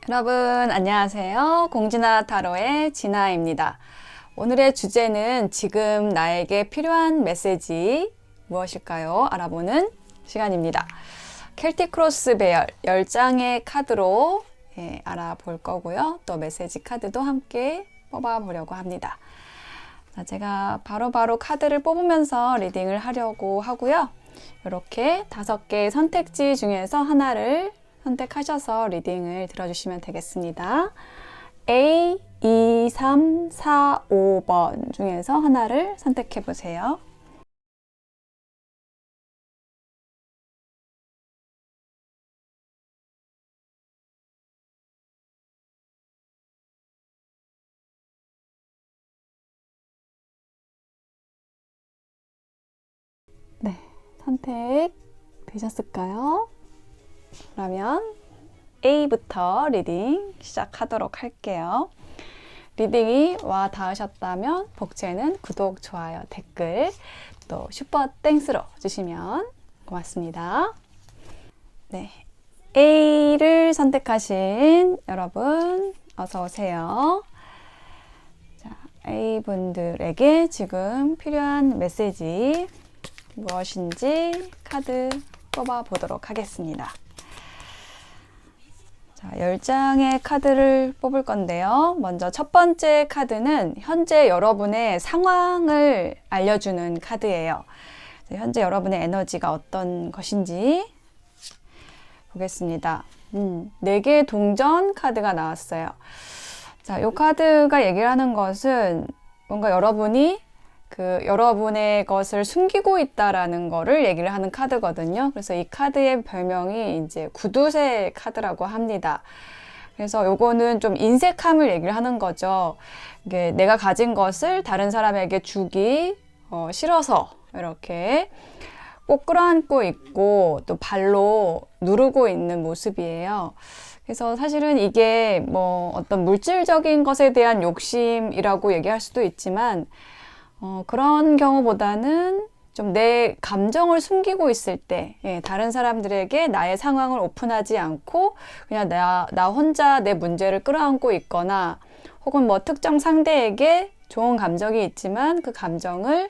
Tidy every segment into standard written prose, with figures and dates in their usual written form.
여러분 안녕하세요. 공진아 타로의 진아입니다. 오늘의 주제는 지금 나에게 필요한 메시지 무엇일까요? 알아보는 시간입니다. 켈틱 크로스 배열 10장의 카드로 알아볼 거고요. 또 메시지 카드도 함께 뽑아보려고 합니다. 자, 제가 바로바로 카드를 뽑으면서 리딩을 하려고 하고요. 이렇게 5개의 선택지 중에서 하나를 선택하셔서 리딩을 들어주시면 되겠습니다. A, 2, 3, 4, 5번 중에서 하나를 선택해 보세요. 네, 선택 되셨을까요? 그러면 A부터 리딩 시작하도록 할게요. 리딩이 와 닿으셨다면 복채는 구독, 좋아요, 댓글 또 슈퍼 땡스로 주시면 고맙습니다. 네, A를 선택하신 여러분 어서 오세요. 자, A분들에게 지금 필요한 메시지 무엇인지 카드 뽑아 보도록 하겠습니다. 자, 10장의 카드를 뽑을 건데요. 먼저 첫 번째 카드는 현재 여러분의 상황을 알려주는 카드예요. 현재 여러분의 에너지가 어떤 것인지 보겠습니다. 4개의 동전 카드가 나왔어요. 자, 이 카드가 얘기를 하는 것은 뭔가 여러분이 여러분의 것을 숨기고 있다라는 거를 얘기를 하는 카드거든요. 그래서 이 카드의 별명이 이제 구두쇠 카드라고 합니다. 그래서 요거는 좀 인색함을 얘기를 하는 거죠. 이게 내가 가진 것을 다른 사람에게 주기 싫어서 이렇게 꼭 끌어안고 있고 또 발로 누르고 있는 모습이에요. 그래서 사실은 이게 뭐 어떤 물질적인 것에 대한 욕심이라고 얘기할 수도 있지만 그런 경우보다는 좀 내 감정을 숨기고 있을 때, 다른 사람들에게 나의 상황을 오픈하지 않고 그냥 나 혼자 내 문제를 끌어안고 있거나 혹은 뭐 특정 상대에게 좋은 감정이 있지만 그 감정을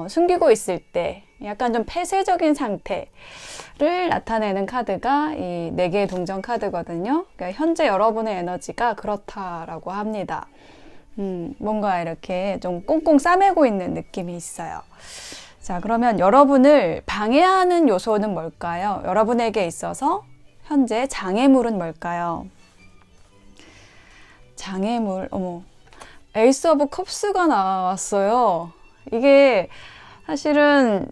숨기고 있을 때 약간 좀 폐쇄적인 상태를 나타내는 카드가 이 4개의 동전 카드거든요. 그러니까 현재 여러분의 에너지가 그렇다라고 합니다. 뭔가 이렇게 좀 꽁꽁 싸매고 있는 느낌이 있어요. 자, 그러면 여러분을 방해하는 요소는 뭘까요? 여러분에게 있어서 현재 장애물은 뭘까요? 장애물, 에이스 오브 컵스가 나왔어요. 이게 사실은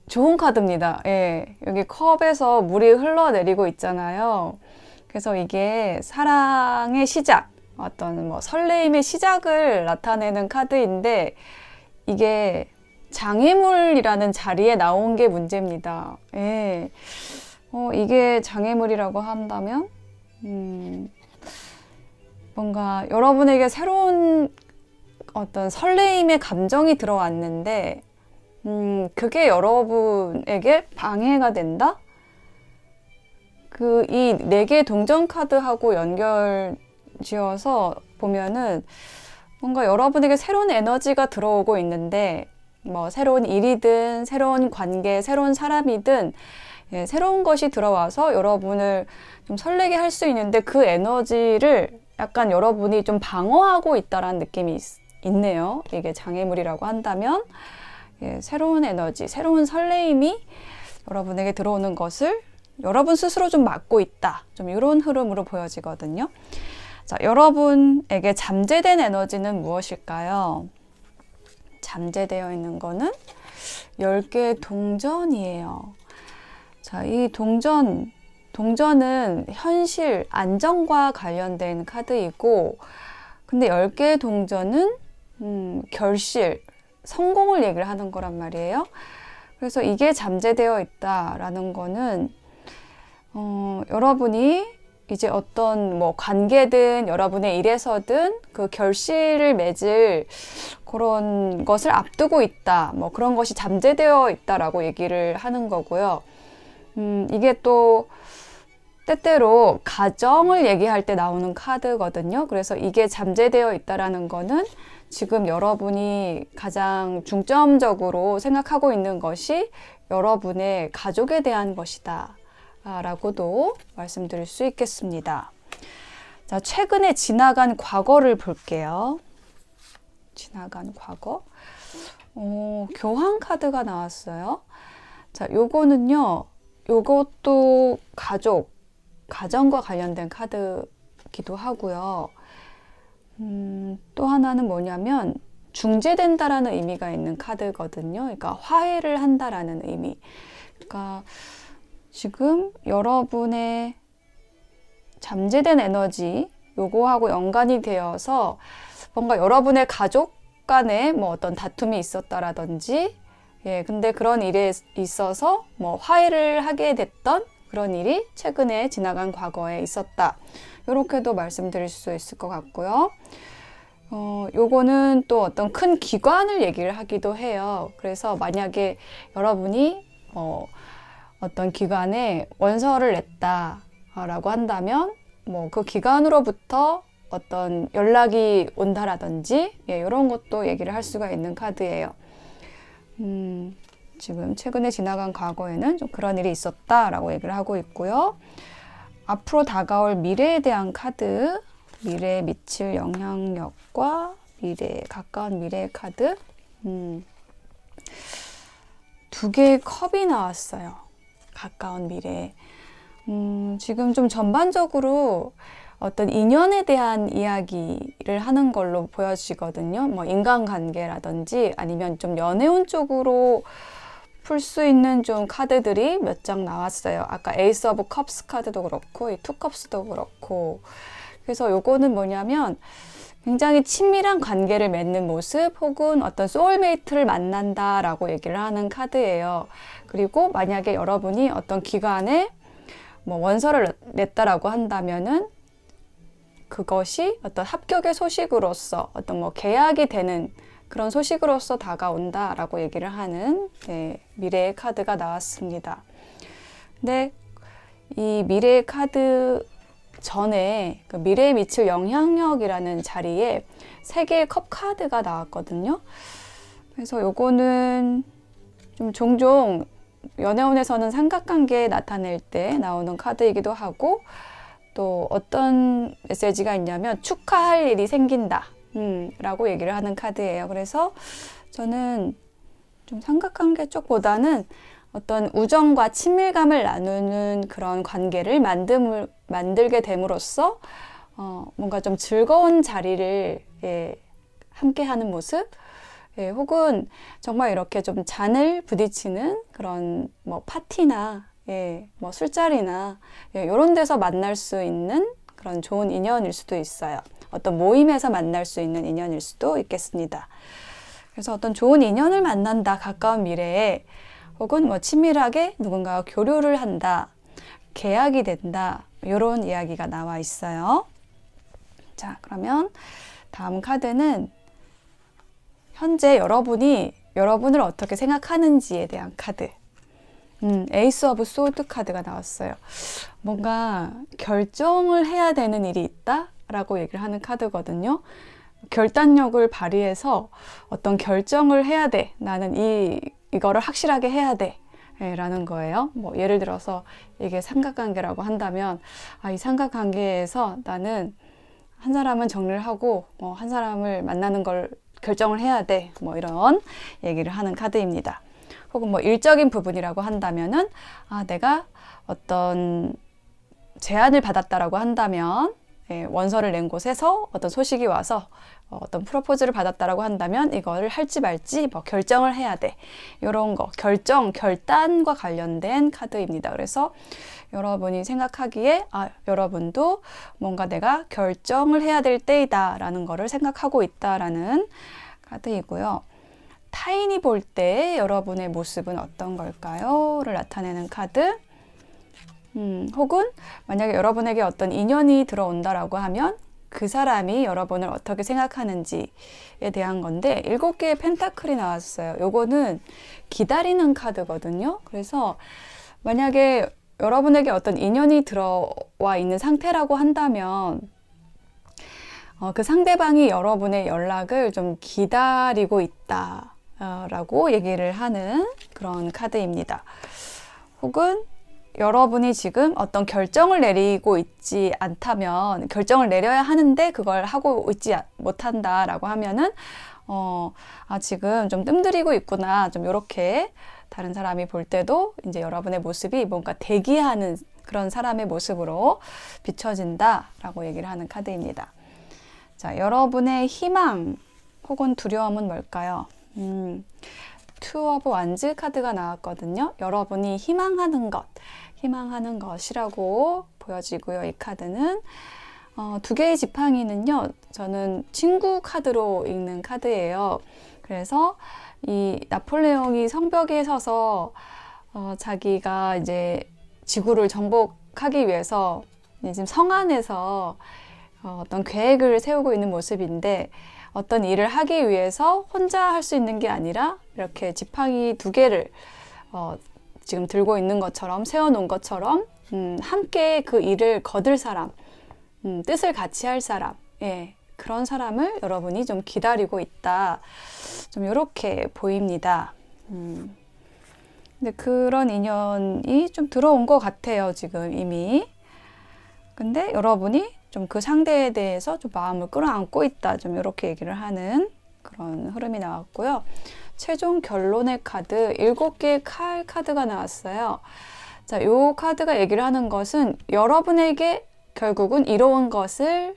좋은 카드입니다. 예, 여기 컵에서 물이 흘러내리고 있잖아요. 그래서 이게 사랑의 시작, 어떤 뭐 설레임의 시작을 나타내는 카드인데 이게 장애물이라는 자리에 나온 게 문제입니다. 예. 이게 장애물이라고 한다면 뭔가 여러분에게 새로운 어떤 설레임의 감정이 들어왔는데 그게 여러분에게 방해가 된다? 이 4개 동전 카드하고 연결 지어서 보면은 뭔가 여러분에게 새로운 에너지가 들어오고 있는데 뭐 새로운 일이든 새로운 관계, 새로운 사람이든 새로운 것이 들어와서 여러분을 좀 설레게 할 수 있는데 그 에너지를 약간 여러분이 좀 방어하고 있다라는 느낌이 있네요. 이게 장애물이라고 한다면 새로운 에너지, 새로운 설레임이 여러분에게 들어오는 것을 여러분 스스로 좀 막고 있다. 좀 이런 흐름으로 보여지거든요. 자, 여러분에게 잠재된 에너지는 무엇일까요? 잠재되어 있는 거는 10개의 동전이에요. 자, 이 동전은 현실, 안정과 관련된 카드이고, 근데 10개의 동전은 결실, 성공을 얘기를 하는 거란 말이에요. 그래서 이게 잠재되어 있다라는 거는 여러분이 이제 어떤 뭐 관계든 여러분의 일에서든 그 결실을 맺을 그런 것을 앞두고 있다. 뭐 그런 것이 잠재되어 있다라고 얘기를 하는 거고요. 이게 또 때때로 가정을 얘기할 때 나오는 카드거든요. 그래서 이게 잠재되어 있다라는 거는 지금 여러분이 가장 중점적으로 생각하고 있는 것이 여러분의 가족에 대한 것이다 라고도 말씀드릴 수 있겠습니다. 자, 최근에 지나간 과거를 볼게요. 지나간 과거. 교황 카드가 나왔어요. 자, 요거는요, 요것도 가정과 관련된 카드기도 하고요. 또 하나는 뭐냐면, 중재된다라는 의미가 있는 카드거든요. 그러니까 화해를 한다라는 의미. 그러니까 지금 여러분의 잠재된 에너지, 요거하고 연관이 되어서 뭔가 여러분의 가족 간에 뭐 어떤 다툼이 있었다라든지, 근데 그런 일에 있어서 뭐 화해를 하게 됐던 그런 일이 최근에 지나간 과거에 있었다. 이렇게도 말씀드릴 수 있을 것 같고요. 요거는 또 어떤 큰 기관을 얘기를 하기도 해요. 그래서 만약에 여러분이 어떤 기관에 원서를 냈다라고 한다면 뭐 그 기관으로부터 어떤 연락이 온다라든지 이런 것도 얘기를 할 수가 있는 카드예요. 지금 최근에 지나간 과거에는 좀 그런 일이 있었다라고 얘기를 하고 있고요. 앞으로 다가올 미래에 대한 카드, 미래에 미칠 영향력과 가까운 미래의 카드. 두 개의 컵이 나왔어요. 가까운 미래에. 지금 좀 전반적으로 어떤 인연에 대한 이야기를 하는 걸로 보여지거든요. 뭐 인간관계라든지 아니면 좀 연애운 쪽으로 풀 수 있는 좀 카드들이 몇 장 나왔어요. 아까 에이스 오브 컵스 카드도 그렇고 이 투컵스도 그렇고. 그래서 요거는 뭐냐면 굉장히 친밀한 관계를 맺는 모습 혹은 어떤 소울메이트를 만난다라고 얘기를 하는 카드예요. 그리고 만약에 여러분이 어떤 기관에 뭐 원서를 냈다라고 한다면은 그것이 어떤 합격의 소식으로서 어떤 뭐 계약이 되는 그런 소식으로서 다가온다라고 얘기를 하는 미래의 카드가 나왔습니다. 근데 이 미래의 카드 전에 그 미래에 미칠 영향력이라는 자리에 3개의 컵 카드가 나왔거든요. 그래서 요거는 좀 종종 연애운에서는 삼각관계 나타낼 때 나오는 카드이기도 하고 또 어떤 메시지가 있냐면 축하할 일이 생긴다 라고 얘기를 하는 카드예요. 그래서 저는 좀 삼각관계 쪽보다는 어떤 우정과 친밀감을 나누는 그런 관계를 만들게 됨으로써 뭔가 좀 즐거운 자리를 함께 하는 모습 혹은 정말 이렇게 좀 잔을 부딪히는 그런 뭐 파티나 뭐 술자리나 이런 데서 만날 수 있는 그런 좋은 인연일 수도 있어요. 어떤 모임에서 만날 수 있는 인연일 수도 있겠습니다. 그래서 어떤 좋은 인연을 만난다, 가까운 미래에 혹은 뭐 친밀하게 누군가와 교류를 한다, 계약이 된다 이런 이야기가 나와 있어요. 자, 그러면 다음 카드는 현재 여러분이 여러분을 어떻게 생각하는지에 대한 카드. 에이스 오브 소드 카드가 나왔어요. 뭔가 결정을 해야 되는 일이 있다라고 얘기를 하는 카드거든요. 결단력을 발휘해서 어떤 결정을 해야 돼. 나는 이거를 확실하게 해야 돼. 라는 거예요. 뭐 예를 들어서 이게 삼각관계라고 한다면 이 삼각관계에서 나는 한 사람은 정리를 하고 한 사람을 만나는 걸 결정을 해야 돼. 뭐 이런 얘기를 하는 카드입니다. 혹은 뭐 일적인 부분이라고 한다면은 내가 어떤 제안을 받았다라고 한다면 원서를 낸 곳에서 어떤 소식이 와서 어떤 프로포즈를 받았다라고 한다면 이거를 할지 말지 뭐 결정을 해야 돼. 이런 거 결단과 관련된 카드입니다. 그래서 여러분이 생각하기에 여러분도 뭔가 내가 결정을 해야 될 때이다 라는 거를 생각하고 있다라는 카드이고요. 타인이 볼 때 여러분의 모습은 어떤 걸까요? 를 나타내는 카드. 혹은 만약에 여러분에게 어떤 인연이 들어온다라고 하면 그 사람이 여러분을 어떻게 생각하는지에 대한 건데 7개의 펜타클이 나왔어요. 요거는 기다리는 카드거든요. 그래서 만약에 여러분에게 어떤 인연이 들어와 있는 상태라고 한다면 그 상대방이 여러분의 연락을 좀 기다리고 있다 라고 얘기를 하는 그런 카드입니다. 혹은 여러분이 지금 어떤 결정을 내리고 있지 않다면, 결정을 내려야 하는데 그걸 하고 있지 못한다 라고 하면은 지금 좀 뜸들이고 있구나, 좀 이렇게 다른 사람이 볼 때도 이제 여러분의 모습이 뭔가 대기하는 그런 사람의 모습으로 비춰진다 라고 얘기를 하는 카드입니다. 자, 여러분의 희망 혹은 두려움은 뭘까요? 투 오브 완즈 카드가 나왔거든요. 여러분이 희망하는 것이라고 보여지고요. 이 카드는 두 개의 지팡이는요, 저는 친구 카드로 읽는 카드예요. 그래서 이 나폴레옹이 성벽에 서서 자기가 이제 지구를 정복하기 위해서 지금 성 안에서 어떤 계획을 세우고 있는 모습인데, 어떤 일을 하기 위해서 혼자 할 수 있는 게 아니라 이렇게 지팡이 두 개를 지금 들고 있는 것처럼, 세워놓은 것처럼 함께 그 일을 거둘 사람, 뜻을 같이 할 사람, 그런 사람을 여러분이 좀 기다리고 있다, 좀 이렇게 보입니다. 근데 그런 인연이 좀 들어온 것 같아요, 지금 이미. 근데 여러분이 좀 그 상대에 대해서 좀 마음을 끌어안고 있다, 좀 이렇게 얘기를 하는 그런 흐름이 나왔고요. 최종 결론의 카드, 7개의 칼 카드가 나왔어요. 자, 요 카드가 얘기를 하는 것은 여러분에게 결국은 이로운 것을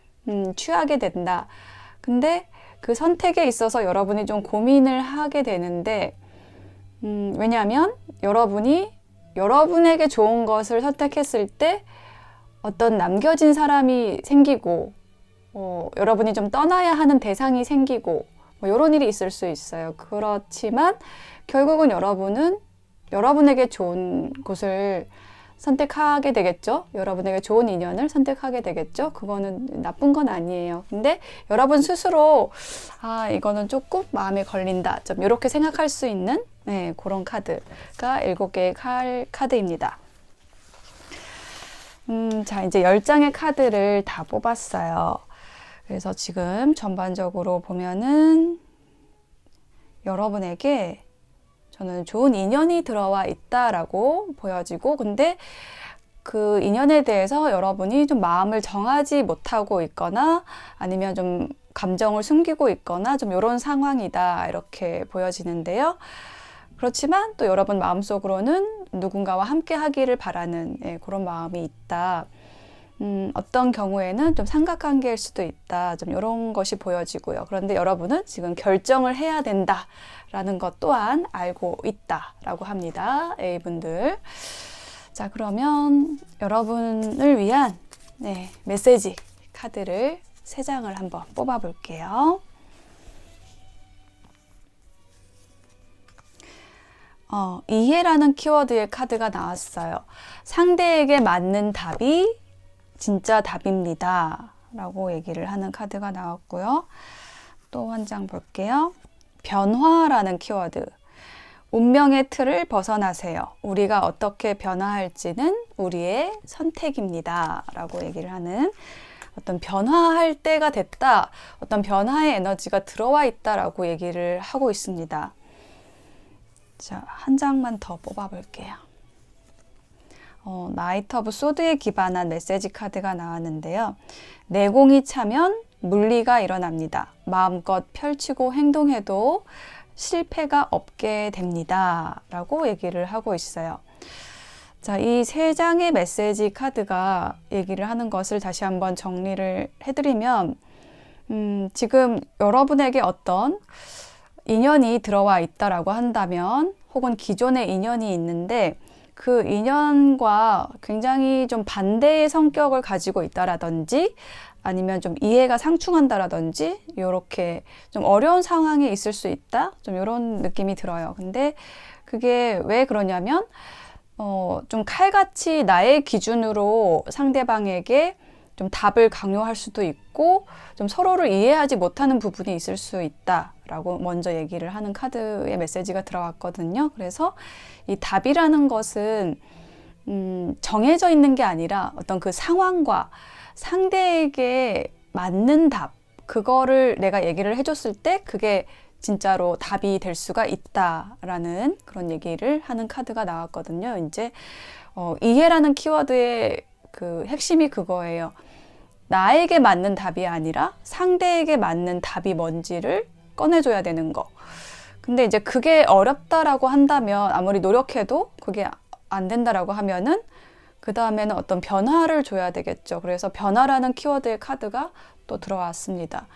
취하게 된다. 근데 그 선택에 있어서 여러분이 좀 고민을 하게 되는데, 왜냐하면 여러분이 여러분에게 좋은 것을 선택했을 때 어떤 남겨진 사람이 생기고, 여러분이 좀 떠나야 하는 대상이 생기고, 이런 일이 있을 수 있어요. 그렇지만 결국은 여러분은 여러분에게 좋은 곳을 선택하게 되겠죠. 여러분에게 좋은 인연을 선택하게 되겠죠. 그거는 나쁜 건 아니에요. 근데 여러분 스스로 이거는 조금 마음에 걸린다, 좀 이렇게 생각할 수 있는 그런 카드가 7개의 카드입니다. 자, 이제 10장의 카드를 다 뽑았어요. 그래서 지금 전반적으로 보면은 여러분에게 저는 좋은 인연이 들어와 있다라고 보여지고, 근데 그 인연에 대해서 여러분이 좀 마음을 정하지 못하고 있거나 아니면 좀 감정을 숨기고 있거나 좀 이런 상황이다, 이렇게 보여지는데요. 그렇지만 또 여러분 마음속으로는 누군가와 함께 하기를 바라는 그런 마음이 있다. 어떤 경우에는 좀 삼각관계일 수도 있다, 좀 이런 것이 보여지고요. 그런데 여러분은 지금 결정을 해야 된다라는 것 또한 알고 있다라고 합니다. A분들. 자, 그러면 여러분을 위한 메시지 카드를 3장을 한번 뽑아 볼게요. 이해라는 키워드의 카드가 나왔어요. 상대에게 맞는 답이 진짜 답입니다 라고 얘기를 하는 카드가 나왔고요. 또 한 장 볼게요. 변화라는 키워드. 운명의 틀을 벗어나세요. 우리가 어떻게 변화할지는 우리의 선택입니다 라고 얘기를 하는, 어떤 변화할 때가 됐다, 어떤 변화의 에너지가 들어와 있다라고 얘기를 하고 있습니다. 자, 한 장만 더 뽑아 볼게요. 나이트 오브 소드에 기반한 메시지 카드가 나왔는데요. 내공이 차면 물리가 일어납니다. 마음껏 펼치고 행동해도 실패가 없게 됩니다 라고 얘기를 하고 있어요. 자, 이 3장의 메시지 카드가 얘기를 하는 것을 다시 한번 정리를 해드리면, 지금 여러분에게 어떤 인연이 들어와 있다라고 한다면, 혹은 기존의 인연이 있는데 그 인연과 굉장히 좀 반대의 성격을 가지고 있다라든지, 아니면 좀 이해가 상충한다라든지, 이렇게 좀 어려운 상황에 있을 수 있다, 좀 이런 느낌이 들어요. 근데 그게 왜 그러냐면 좀 칼같이 나의 기준으로 상대방에게 좀 답을 강요할 수도 있고, 좀 서로를 이해하지 못하는 부분이 있을 수 있다라고 먼저 얘기를 하는 카드의 메시지가 들어왔거든요. 그래서 이 답이라는 것은 정해져 있는 게 아니라 어떤 그 상황과 상대에게 맞는 답, 그거를 내가 얘기를 해줬을 때 그게 진짜로 답이 될 수가 있다라는 그런 얘기를 하는 카드가 나왔거든요. 이제 이해라는 키워드의 그 핵심이 그거예요. 나에게 맞는 답이 아니라 상대에게 맞는 답이 뭔지를 꺼내줘야 되는 거. 근데 이제 그게 어렵다라고 한다면, 아무리 노력해도 그게 안 된다라고 하면은 그 다음에는 어떤 변화를 줘야 되겠죠. 그래서 변화라는 키워드의 카드가 또 들어왔습니다.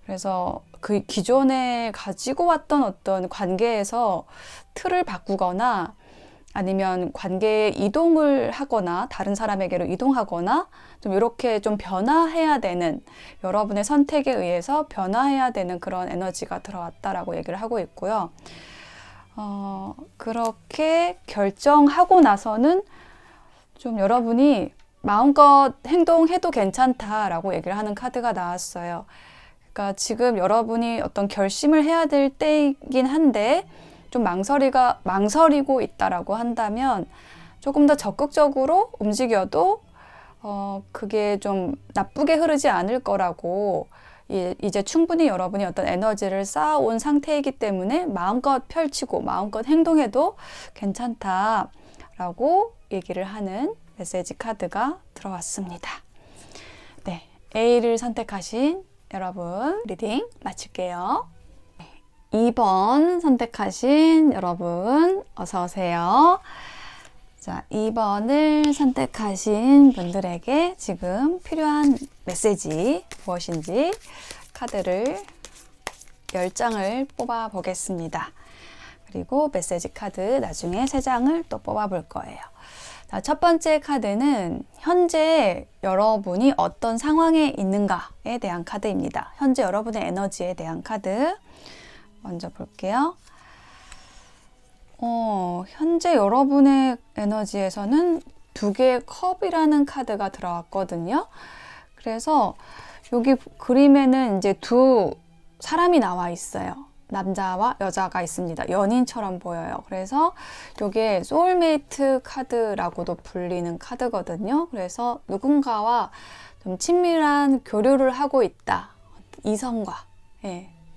그래서 그 기존에 가지고 왔던 어떤 관계에서 틀을 바꾸거나 아니면 관계에 이동을 하거나 다른 사람에게로 이동하거나 좀 이렇게 좀 변화해야 되는, 여러분의 선택에 의해서 변화해야 되는 그런 에너지가 들어왔다라고 얘기를 하고 있고요. 그렇게 결정하고 나서는 좀 여러분이 마음껏 행동해도 괜찮다라고 얘기를 하는 카드가 나왔어요. 그러니까 지금 여러분이 어떤 결심을 해야 될 때이긴 한데 좀 망설이고 있다라고 한다면 조금 더 적극적으로 움직여도 그게 좀 나쁘게 흐르지 않을 거라고, 이제 충분히 여러분이 어떤 에너지를 쌓아온 상태이기 때문에 마음껏 펼치고 마음껏 행동해도 괜찮다라고 얘기를 하는 메시지 카드가 들어왔습니다. 네, A를 선택하신 여러분 리딩 마칠게요. 2번 선택하신 여러분 어서 오세요. 자, 2번을 선택하신 분들에게 지금 필요한 메시지 무엇인지 카드를 10장을 뽑아 보겠습니다. 그리고 메시지 카드 나중에 3장을 또 뽑아 볼 거예요. 자, 첫 번째 카드는 현재 여러분이 어떤 상황에 있는가에 대한 카드입니다. 현재 여러분의 에너지에 대한 카드 먼저 볼게요. 현재 여러분의 에너지에서는 2개의 컵이라는 카드가 들어왔거든요. 그래서 여기 그림에는 이제 2 사람이 나와 있어요. 남자와 여자가 있습니다. 연인처럼 보여요. 그래서 이게 소울메이트 카드라고도 불리는 카드거든요. 그래서 누군가와 좀 친밀한 교류를 하고 있다. 이성과,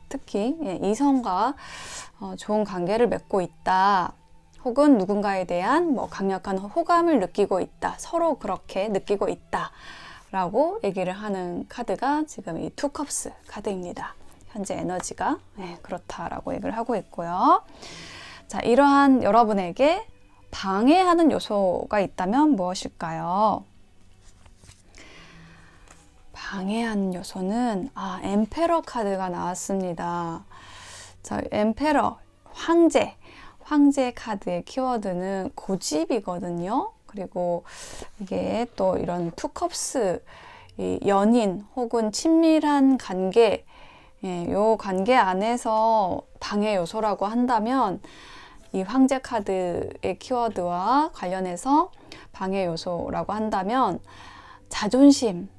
특히 이성과 좋은 관계를 맺고 있다. 혹은 누군가에 대한 강력한 호감을 느끼고 있다. 서로 그렇게 느끼고 있다. 라고 얘기를 하는 카드가 지금 이 투 컵스 카드입니다. 현재 에너지가 그렇다라고 얘기를 하고 있고요. 자, 이러한 여러분에게 방해하는 요소가 있다면 무엇일까요? 방해하는 요소는 엠페러 카드가 나왔습니다. 자, 엠페러, 황제 카드의 키워드는 고집이거든요. 그리고 이게 또 이런 투컵스, 연인 혹은 친밀한 관계, 요 관계 안에서 방해 요소라고 한다면 이 황제 카드의 키워드와 관련해서 방해 요소라고 한다면 자존심,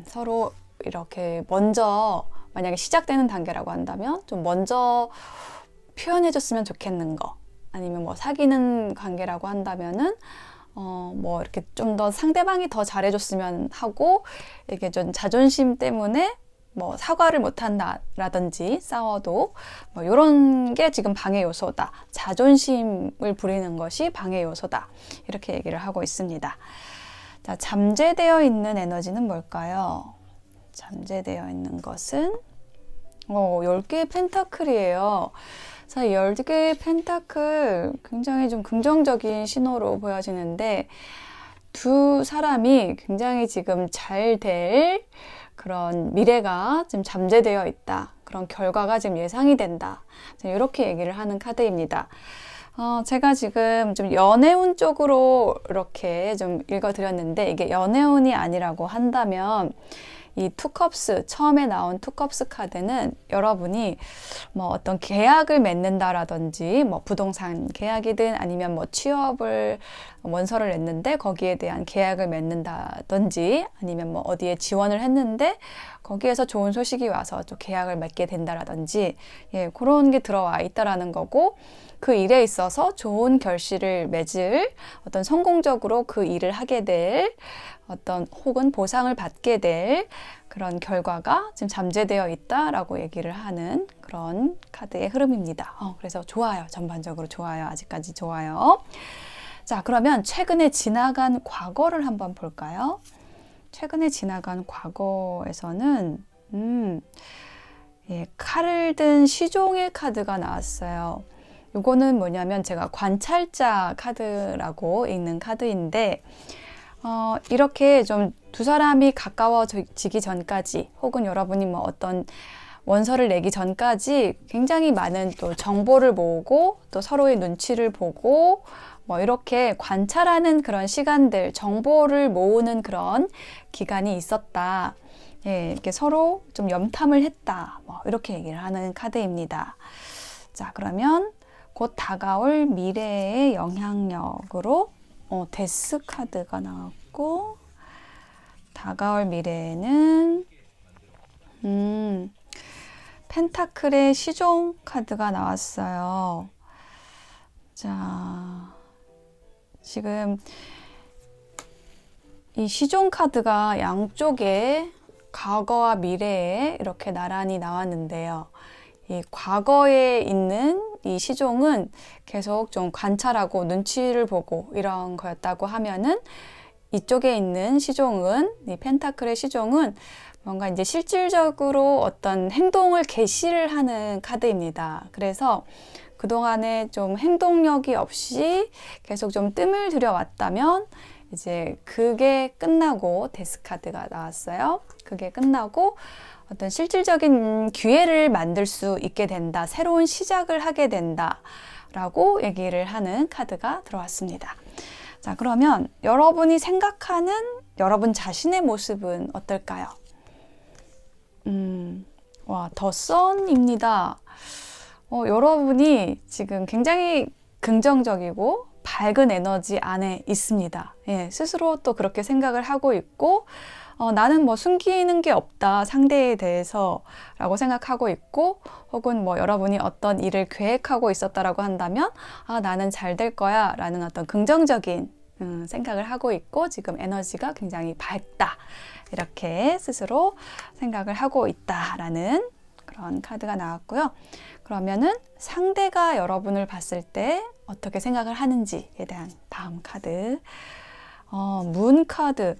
서로 이렇게 먼저, 만약에 시작되는 단계라고 한다면 좀 먼저 표현해줬으면 좋겠는 거, 아니면 사귀는 관계라고 한다면은 이렇게 좀 더 상대방이 더 잘해줬으면 하고, 이게 좀 자존심 때문에 사과를 못한다라든지 싸워도 이런 게 지금 방해 요소다. 자존심을 부리는 것이 방해 요소다. 이렇게 얘기를 하고 있습니다. 자, 잠재되어 있는 에너지는 뭘까요? 잠재되어 있는 것은 10개의 펜타클이에요. 자, 10개의 펜타클 굉장히 좀 긍정적인 신호로 보여지는데, 2 사람이 굉장히 지금 잘 될 그런 미래가 지금 잠재되어 있다. 그런 결과가 지금 예상이 된다. 이렇게 얘기를 하는 카드입니다. 제가 지금 좀 연애운 쪽으로 이렇게 좀 읽어드렸는데, 이게 연애운이 아니라고 한다면 이 투컵스, 처음에 나온 투컵스 카드는 여러분이 뭐 어떤 계약을 맺는다라든지 뭐 부동산 계약이든 아니면 뭐 취업을 원서를 냈는데 거기에 대한 계약을 맺는다든지 아니면 뭐 어디에 지원을 했는데 거기에서 좋은 소식이 와서 좀 계약을 맺게 된다라든지 예, 그런 게 들어와 있다라는 거고 그 일에 있어서 좋은 결실을 맺을 어떤 성공적으로 그 일을 하게 될 어떤 혹은 보상을 받게 될 그런 결과가 지금 잠재되어 있다라고 얘기를 하는 그런 카드의 흐름입니다. 그래서 좋아요. 전반적으로 좋아요. 아직까지 좋아요. 자, 그러면 최근에 지나간 과거를 한번 볼까요? 최근에 지나간 과거에서는 예, 칼을 든 시종의 카드가 나왔어요. 이거는 뭐냐면 제가 관찰자 카드라고 읽는 카드인데 이렇게 좀 두 사람이 가까워지기 전까지 혹은 여러분이 뭐 어떤 원서를 내기 전까지 굉장히 많은 또 정보를 모으고 또 서로의 눈치를 보고 뭐 이렇게 관찰하는 그런 시간들, 정보를 모으는 그런 기간이 있었다. 예, 이렇게 서로 좀 염탐을 했다. 뭐 이렇게 얘기를 하는 카드입니다. 자, 그러면 곧 다가올 미래의 영향력으로 데스 카드가 나왔고 다가올 미래에는 펜타클의 시종 카드가 나왔어요. 자, 지금 이 시종 카드가 양쪽에 과거와 미래에 이렇게 나란히 나왔는데요. 이 과거에 있는 이 시종은 계속 좀 관찰하고 눈치를 보고 이런 거였다고 하면은 이쪽에 있는 시종은, 이 펜타클의 시종은 뭔가 이제 실질적으로 어떤 행동을 개시를 하는 카드입니다. 그래서 그동안에 좀 행동력이 없이 계속 좀 뜸을 들여왔다면 이제 그게 끝나고 데스 카드가 나왔어요. 그게 끝나고 어떤 실질적인 기회를 만들 수 있게 된다. 새로운 시작을 하게 된다. 라고 얘기를 하는 카드가 들어왔습니다. 자, 그러면 여러분이 생각하는 여러분 자신의 모습은 어떨까요? 더 선입니다. 여러분이 지금 굉장히 긍정적이고 밝은 에너지 안에 있습니다. 예, 스스로 또 그렇게 생각을 하고 있고 나는 뭐 숨기는 게 없다 상대에 대해서 라고 생각하고 있고 혹은 뭐 여러분이 어떤 일을 계획하고 있었다라고 한다면 나는 잘 될 거야 라는 어떤 긍정적인 생각을 하고 있고 지금 에너지가 굉장히 밝다 이렇게 스스로 생각을 하고 있다라는 그런 카드가 나왔고요. 그러면은 상대가 여러분을 봤을 때 어떻게 생각을 하는지에 대한 다음 카드 문 카드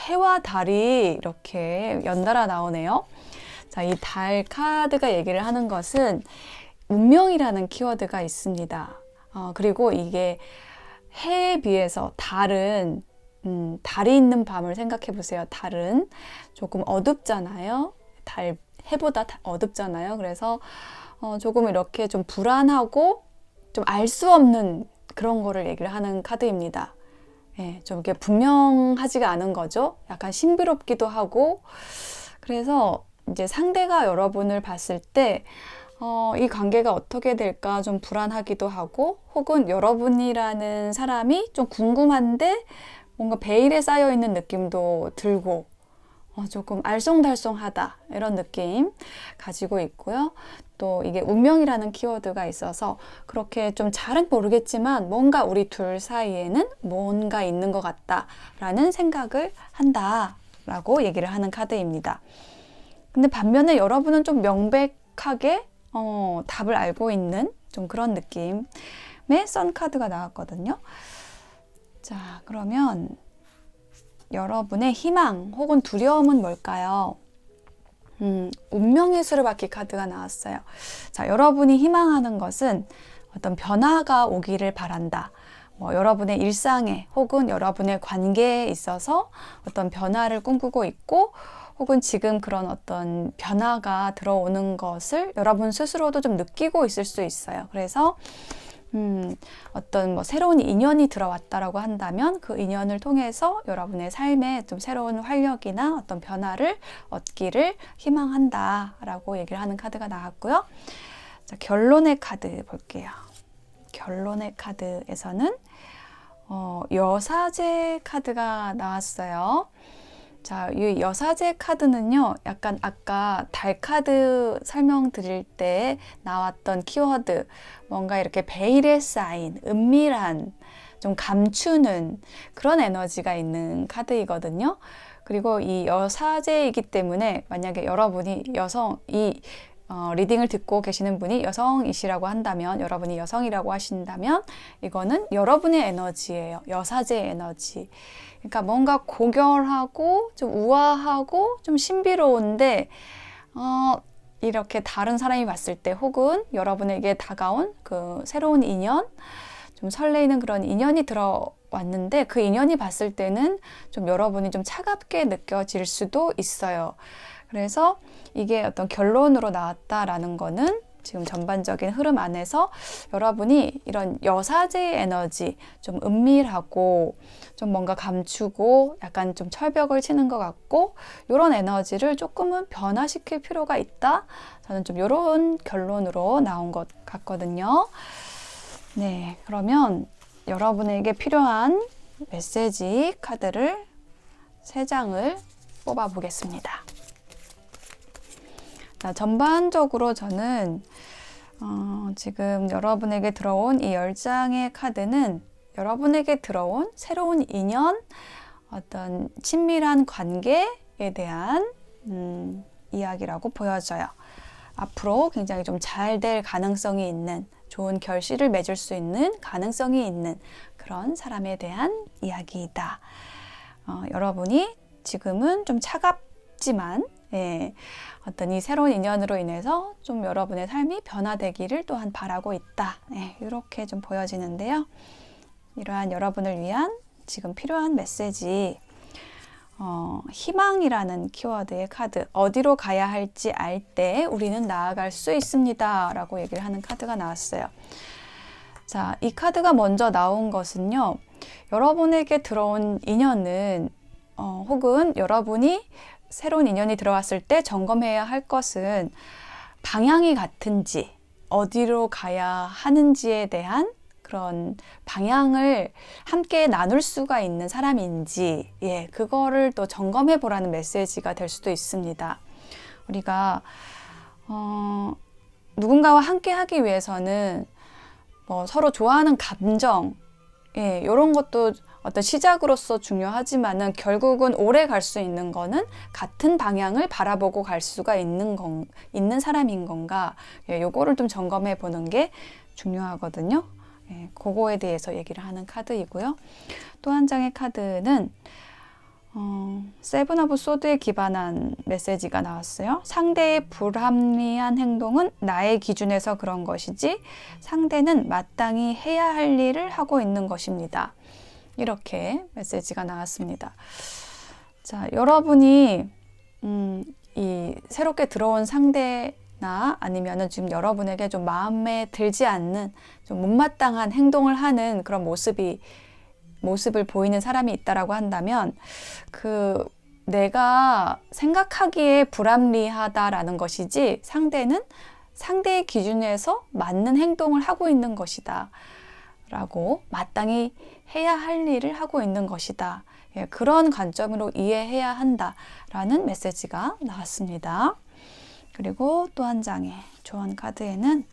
해와 달이 이렇게 연달아 나오네요. 자, 이 달 카드가 얘기를 하는 것은 운명이라는 키워드가 있습니다. 그리고 이게 해에 비해서 달은 달이 있는 밤을 생각해 보세요. 달은 조금 어둡잖아요. 해보다 어둡잖아요. 그래서 조금 이렇게 좀 불안하고 좀 알 수 없는 그런 거를 얘기를 하는 카드입니다. 예, 좀 이렇게 분명하지가 않은 거죠. 약간 신비롭기도 하고. 그래서 이제 상대가 여러분을 봤을 때, 이 관계가 어떻게 될까 좀 불안하기도 하고, 혹은 여러분이라는 사람이 좀 궁금한데, 뭔가 베일에 쌓여 있는 느낌도 들고, 조금 알쏭달쏭하다 이런 느낌 가지고 있고요. 또 이게 운명이라는 키워드가 있어서 그렇게 좀 잘은 모르겠지만 뭔가 우리 둘 사이에는 뭔가 있는 것 같다라는 생각을 한다라고 얘기를 하는 카드입니다. 근데 반면에 여러분은 좀 명백하게 답을 알고 있는 좀 그런 느낌의 선 카드가 나왔거든요. 자, 그러면 여러분의 희망 혹은 두려움은 뭘까요? 운명의 수레바퀴 카드가 나왔어요. 자, 여러분이 희망하는 것은 어떤 변화가 오기를 바란다. 여러분의 일상에 혹은 여러분의 관계에 있어서 어떤 변화를 꿈꾸고 있고 혹은 지금 그런 어떤 변화가 들어오는 것을 여러분 스스로도 좀 느끼고 있을 수 있어요. 그래서 어떤 뭐 새로운 인연이 들어왔다라고 한다면 그 인연을 통해서 여러분의 삶에 좀 새로운 활력이나 어떤 변화를 얻기를 희망한다라고 얘기를 하는 카드가 나왔고요. 자, 결론의 카드 볼게요. 결론의 카드에서는 여사제 카드가 나왔어요. 자, 이 여사제 카드는요, 약간 아까 달 카드 설명드릴 때 나왔던 키워드, 뭔가 이렇게 베일에 쌓인 은밀한, 좀 감추는 그런 에너지가 있는 카드이거든요. 그리고 이 여사제이기 때문에 만약에 여러분이 리딩을 듣고 계시는 분이 여성이시라고 한다면, 여러분이 여성이라고 하신다면, 이거는 여러분의 에너지예요. 여사제의 에너지. 그러니까 뭔가 고결하고 좀 우아하고 좀 신비로운데 이렇게 다른 사람이 봤을 때 혹은 여러분에게 다가온 그 새로운 인연, 좀 설레이는 그런 인연이 들어왔는데 그 인연이 봤을 때는 좀 여러분이 좀 차갑게 느껴질 수도 있어요. 그래서 이게 어떤 결론으로 나왔다라는 거는 지금 전반적인 흐름 안에서 여러분이 이런 여사제의 에너지, 좀 은밀하고 좀 뭔가 감추고 약간 좀 철벽을 치는 것 같고 이런 에너지를 조금은 변화시킬 필요가 있다. 저는 좀 이런 결론으로 나온 것 같거든요. 네, 그러면 여러분에게 필요한 메시지 카드를 3장을 뽑아 보겠습니다. 자, 전반적으로 저는 지금 여러분에게 들어온 이 10장의 카드는 여러분에게 들어온 새로운 인연, 어떤 친밀한 관계에 대한 이야기라고 보여져요. 앞으로 굉장히 좀 잘 될 가능성이 있는, 좋은 결실을 맺을 수 있는 가능성이 있는 그런 사람에 대한 이야기이다. 여러분이 지금은 좀 차갑지만 어떤 이 새로운 인연으로 인해서 좀 여러분의 삶이 변화되기를 또한 바라고 있다. 이렇게 좀 보여지는데요. 이러한 여러분을 위한 지금 필요한 메시지, 희망이라는 키워드의 카드, 어디로 가야 할지 알 때 우리는 나아갈 수 있습니다 라고 얘기를 하는 카드가 나왔어요. 자, 이 카드가 먼저 나온 것은요, 여러분에게 들어온 인연은 혹은 여러분이 새로운 인연이 들어왔을 때 점검해야 할 것은 방향이 같은지, 어디로 가야 하는지에 대한 그런 방향을 함께 나눌 수가 있는 사람인지, 그거를 또 점검해 보라는 메시지가 될 수도 있습니다. 우리가 누군가와 함께 하기 위해서는 뭐 서로 좋아하는 감정, 이런 것도 어떤 시작으로서 중요하지만은 결국은 오래 갈 수 있는 거는 같은 방향을 바라보고 갈 수가 있는 사람인 건가, 요거를 좀 점검해 보는 게 중요하거든요. 그거에 대해서 얘기를 하는 카드이고요. 또 한 장의 카드는 세븐 오브 소드에 기반한 메시지가 나왔어요. 상대의 불합리한 행동은 나의 기준에서 그런 것이지 상대는 마땅히 해야 할 일을 하고 있는 것입니다. 이렇게 메시지가 나왔습니다. 자, 여러분이 이 새롭게 들어온 상대나 아니면은 지금 여러분에게 좀 마음에 들지 않는 좀 못마땅한 행동을 하는 그런 모습을 보이는 사람이 있다라고 한다면 그 내가 생각하기에 불합리하다라는 것이지 상대는 상대의 기준에서 맞는 행동을 하고 있는 것이다 라고, 마땅히 해야 할 일을 하고 있는 것이다, 그런 관점으로 이해해야 한다라는 메시지가 나왔습니다. 그리고 또 한 장의 조언 카드에는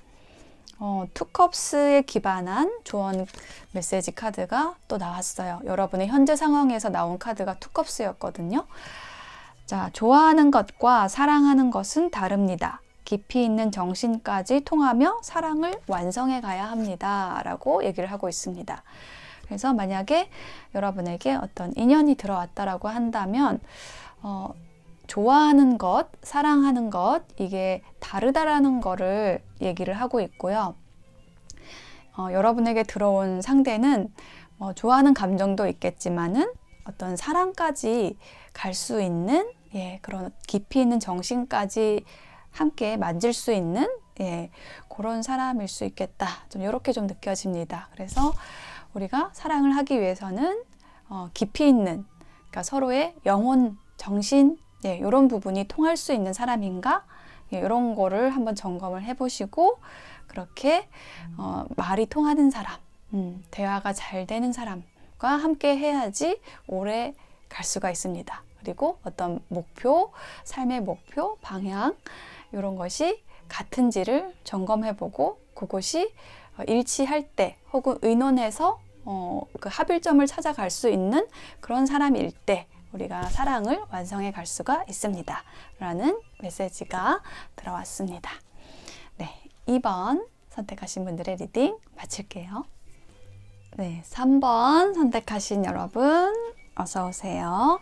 투컵스에 기반한 조언 메시지 카드가 또 나왔어요. 여러분의 현재 상황에서 나온 카드가 투컵스였거든요. 자, 좋아하는 것과 사랑하는 것은 다릅니다. 깊이 있는 정신까지 통하며 사랑을 완성해 가야 합니다 라고 얘기를 하고 있습니다. 그래서 만약에 여러분에게 어떤 인연이 들어왔다라고 한다면 좋아하는 것, 사랑하는 것, 이게 다르다라는 거를 얘기를 하고 있고요. 여러분에게 들어온 상대는 좋아하는 감정도 있겠지만은 어떤 사랑까지 갈 수 있는 그런 깊이 있는 정신까지 함께 만질 수 있는 예, 그런 사람일 수 있겠다. 좀 이렇게 좀 느껴집니다. 그래서 우리가 사랑을 하기 위해서는 깊이 있는, 그러니까 서로의 영혼, 정신, 예, 이런 부분이 통할 수 있는 사람인가? 예, 이런 거를 한번 점검을 해보시고 그렇게 말이 통하는 사람, 대화가 잘 되는 사람과 함께 해야지 오래 갈 수가 있습니다. 그리고 어떤 목표, 삶의 목표, 방향 이런 것이 같은지를 점검해보고 그것이 일치할 때 혹은 의논해서 그 합일점을 찾아갈 수 있는 그런 사람일 때 우리가 사랑을 완성해 갈 수가 있습니다. 라는 메시지가 들어왔습니다. 네, 2번 선택하신 분들의 리딩 마칠게요. 네, 3번 선택하신 여러분 어서 오세요.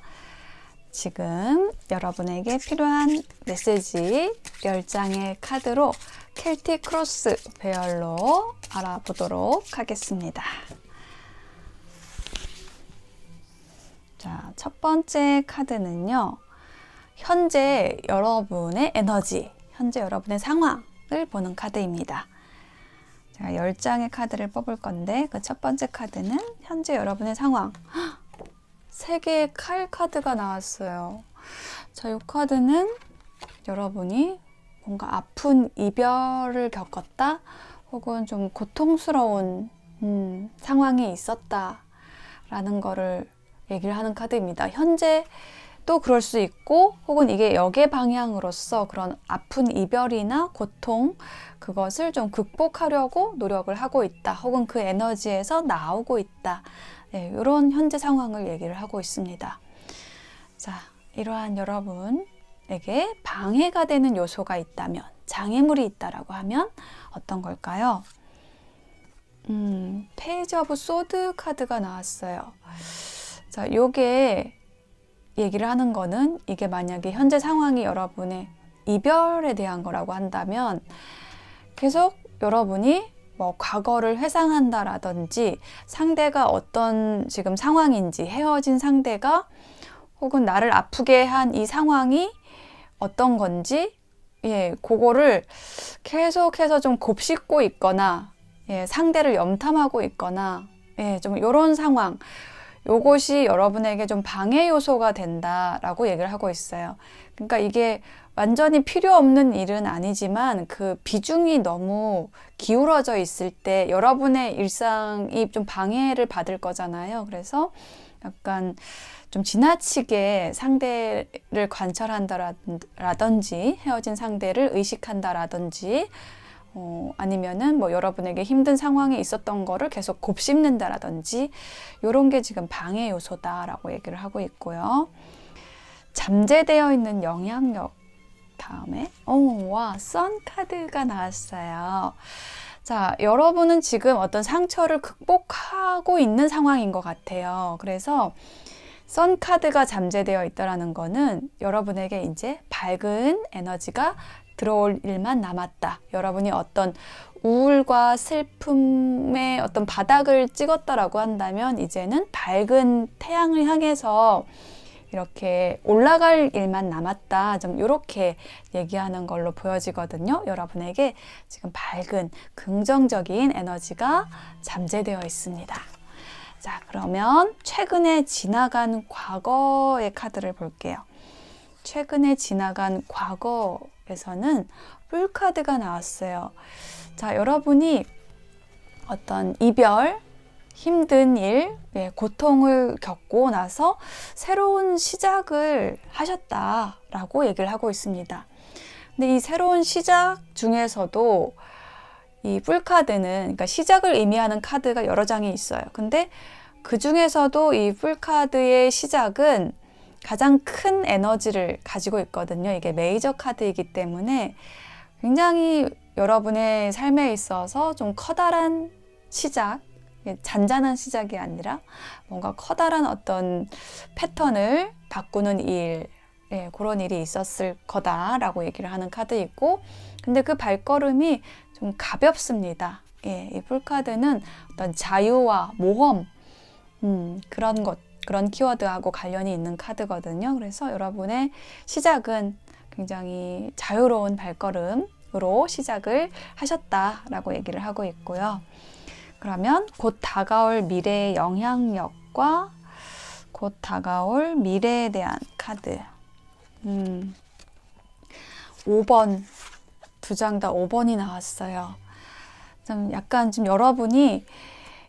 지금 여러분에게 필요한 메시지 10장의 카드로 켈틱 크로스 배열로 알아보도록 하겠습니다. 자, 첫 번째 카드는요. 현재 여러분의 에너지, 현재 여러분의 상황을 보는 카드입니다. 제가 10장의 카드를 뽑을 건데 그 첫 번째 카드는 현재 여러분의 상황. 3개의 칼 카드가 나왔어요. 자, 이 카드는 여러분이 뭔가 아픈 이별을 겪었다 혹은 좀 고통스러운 상황이 있었다 라는 거를 얘기를 하는 카드입니다. 현재 또 그럴 수 있고 혹은 이게 역의 방향으로서 그런 아픈 이별이나 고통 그것을 좀 극복하려고 노력을 하고 있다 혹은 그 에너지에서 나오고 있다. 네, 이런 현재 상황을 얘기를 하고 있습니다. 자, 이러한 여러분에게 방해가 되는 요소가 있다면, 장애물이 있다라고 하면 어떤 걸까요? 페이지 오브 소드 카드가 나왔어요. 자, 요게 얘기를 하는 거는 이게 만약에 현재 상황이 여러분의 이별에 대한 거라고 한다면 계속 여러분이 뭐 과거를 회상한다라든지 상대가 어떤 지금 상황인지 헤어진 상대가 혹은 나를 아프게 한 이 상황이 어떤 건지 예, 그거를 계속해서 좀 곱씹고 있거나 예, 상대를 염탐하고 있거나 예, 좀 이런 상황 요것이 여러분에게 좀 방해 요소가 된다라고 얘기를 하고 있어요. 그러니까 이게 완전히 필요 없는 일은 아니지만 그 비중이 너무 기울어져 있을 때 여러분의 일상이 좀 방해를 받을 거잖아요. 그래서 약간 좀 지나치게 상대를 관찰한다라든지 헤어진 상대를 의식한다라든지 아니면은 뭐 여러분에게 힘든 상황에 있었던 거를 계속 곱씹는다라든지 이런 게 지금 방해 요소다라고 얘기를 하고 있고요. 잠재되어 있는 영향력 다음에 와, 선 카드가 나왔어요. 자, 여러분은 지금 어떤 상처를 극복하고 있는 상황인 것 같아요. 그래서 선 카드가 잠재되어 있다라는 거는 여러분에게 이제 밝은 에너지가 들어올 일만 남았다. 여러분이 어떤 우울과 슬픔의 어떤 바닥을 찍었다라고 한다면 이제는 밝은 태양을 향해서 이렇게 올라갈 일만 남았다. 좀 이렇게 얘기하는 걸로 보여지거든요. 여러분에게 지금 밝은 긍정적인 에너지가 잠재되어 있습니다. 자, 그러면 최근에 지나간 과거의 카드를 볼게요. 최근에 지나간 과거에서는 뿔 카드가 나왔어요. 자, 여러분이 어떤 이별, 힘든 일, 고통을 겪고 나서 새로운 시작을 하셨다라고 얘기를 하고 있습니다. 근데 이 새로운 시작 중에서도 이 뿔카드는 그러니까 시작을 의미하는 카드가 여러 장이 있어요. 근데 그 중에서도 이 뿔카드의 시작은 가장 큰 에너지를 가지고 있거든요. 이게 메이저 카드이기 때문에 굉장히 여러분의 삶에 있어서 좀 커다란 시작, 잔잔한 시작이 아니라 뭔가 커다란 어떤 패턴을 바꾸는 일, 그런 일이 있었을 거다라고 얘기를 하는 카드이고, 근데 그 발걸음이 좀 가볍습니다. 이 풀카드는 어떤 자유와 모험, 그런 것, 그런 키워드하고 관련이 있는 카드거든요. 그래서 여러분의 시작은 굉장히 자유로운 발걸음, 으로 시작을 하셨다라고 얘기를 하고 있고요. 그러면 곧 다가올 미래의 영향력과 곧 다가올 미래에 대한 카드. 5번, 두 장 다 5번이 나왔어요. 좀 약간 좀 여러분이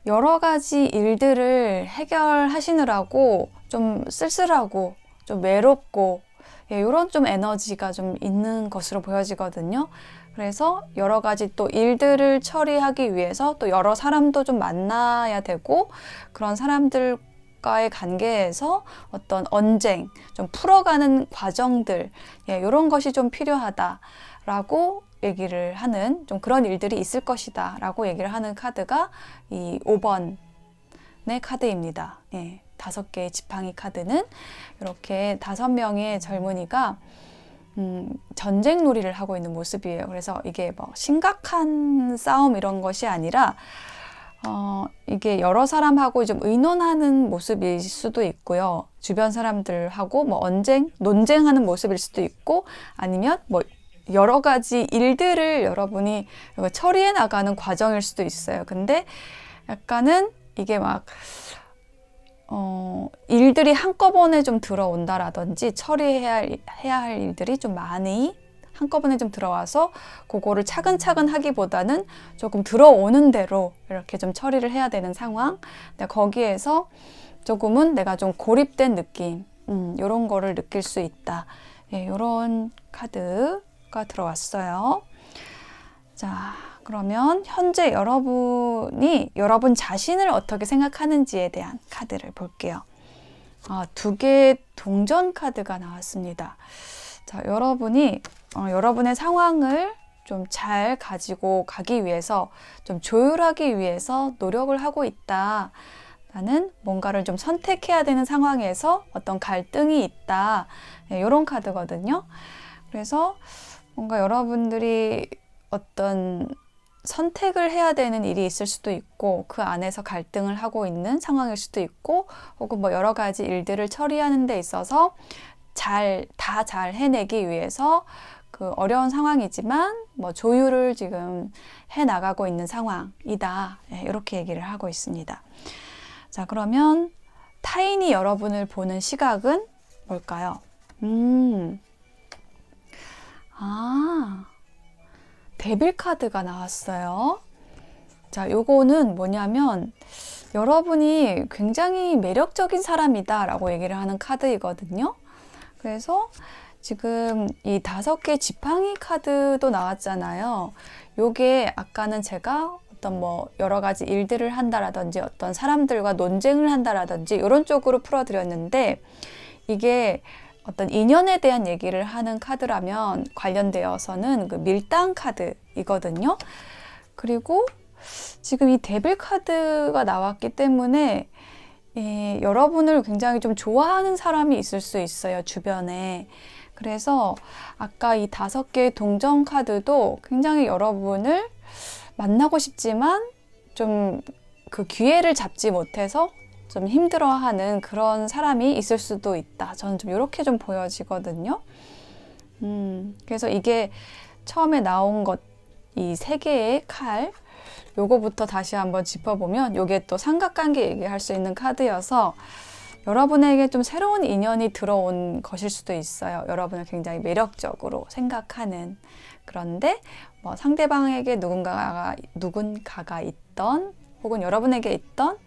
여러 가지 일들을 해결하시느라고 좀 쓸쓸하고 좀 외롭고 이런 좀 에너지가 좀 있는 것으로 보여지거든요. 그래서 여러 가지 또 일들을 처리하기 위해서 또 여러 사람도 좀 만나야 되고 그런 사람들과의 관계에서 어떤 언쟁, 좀 풀어가는 과정들 이런 것이 좀 필요하다라고 얘기를 하는 좀 그런 일들이 있을 것이다 라고 얘기를 하는 카드가 이 5번의 카드입니다. 5개의 지팡이 카드는 이렇게 5명의 젊은이가 전쟁 놀이를 하고 있는 모습이에요. 그래서 이게 뭐 심각한 싸움 이런 것이 아니라 이게 여러 사람하고 좀 의논하는 모습일 수도 있고요. 주변 사람들하고 뭐 논쟁하는 모습일 수도 있고 아니면 뭐 여러 가지 일들을 여러분이 처리해 나가는 과정일 수도 있어요. 근데 약간은 이게 막 일들이 한꺼번에 좀 들어온다라든지 처리해야 할 일들이 좀 많이 한꺼번에 좀 들어와서 그거를 차근차근 하기보다는 조금 들어오는 대로 이렇게 좀 처리를 해야 되는 상황. 근데 거기에서 조금은 내가 좀 고립된 느낌, 이런 거를 느낄 수 있다. 이런 카드가 들어왔어요. 자, 그러면 현재 여러분이 여러분 자신을 어떻게 생각하는지에 대한 카드를 볼게요. 2개의 동전 카드가 나왔습니다. 자, 여러분이 여러분의 상황을 좀 잘 가지고 가기 위해서 좀 조율하기 위해서 노력을 하고 있다. 나는 뭔가를 좀 선택해야 되는 상황에서 어떤 갈등이 있다. 이런 카드거든요. 그래서 뭔가 여러분들이 어떤 선택을 해야 되는 일이 있을 수도 있고 그 안에서 갈등을 하고 있는 상황일 수도 있고 혹은 뭐 여러 가지 일들을 처리하는 데 있어서 다 잘 해내기 위해서 그 어려운 상황이지만 뭐 조율을 지금 해 나가고 있는 상황이다. 이렇게 얘기를 하고 있습니다. 자, 그러면 타인이 여러분을 보는 시각은 뭘까요? 데빌 카드가 나왔어요. 자, 요거는 뭐냐면 여러분이 굉장히 매력적인 사람이다 라고 얘기를 하는 카드이거든요. 그래서 지금 이 5개 지팡이 카드도 나왔잖아요. 요게 아까는 제가 어떤 뭐 여러 가지 일들을 한다라든지 어떤 사람들과 논쟁을 한다라든지 이런 쪽으로 풀어드렸는데 이게 어떤 인연에 대한 얘기를 하는 카드라면 관련되어서는 그 밀당 카드이거든요. 그리고 지금 이 데빌 카드가 나왔기 때문에 여러분을 굉장히 좀 좋아하는 사람이 있을 수 있어요, 주변에. 그래서 아까 이 5개의 동전 카드도 굉장히 여러분을 만나고 싶지만 좀 그 기회를 잡지 못해서 좀 힘들어하는 그런 사람이 있을 수도 있다. 저는 좀 이렇게 좀 보여지거든요. 그래서 이게 처음에 나온 것, 이 3개의 칼, 요거부터 다시 한번 짚어보면 요게 또 삼각관계 얘기할 수 있는 카드여서 여러분에게 좀 새로운 인연이 들어온 것일 수도 있어요. 여러분을 굉장히 매력적으로 생각하는. 그런데 뭐 상대방에게 누군가가 있던 혹은 여러분에게 있던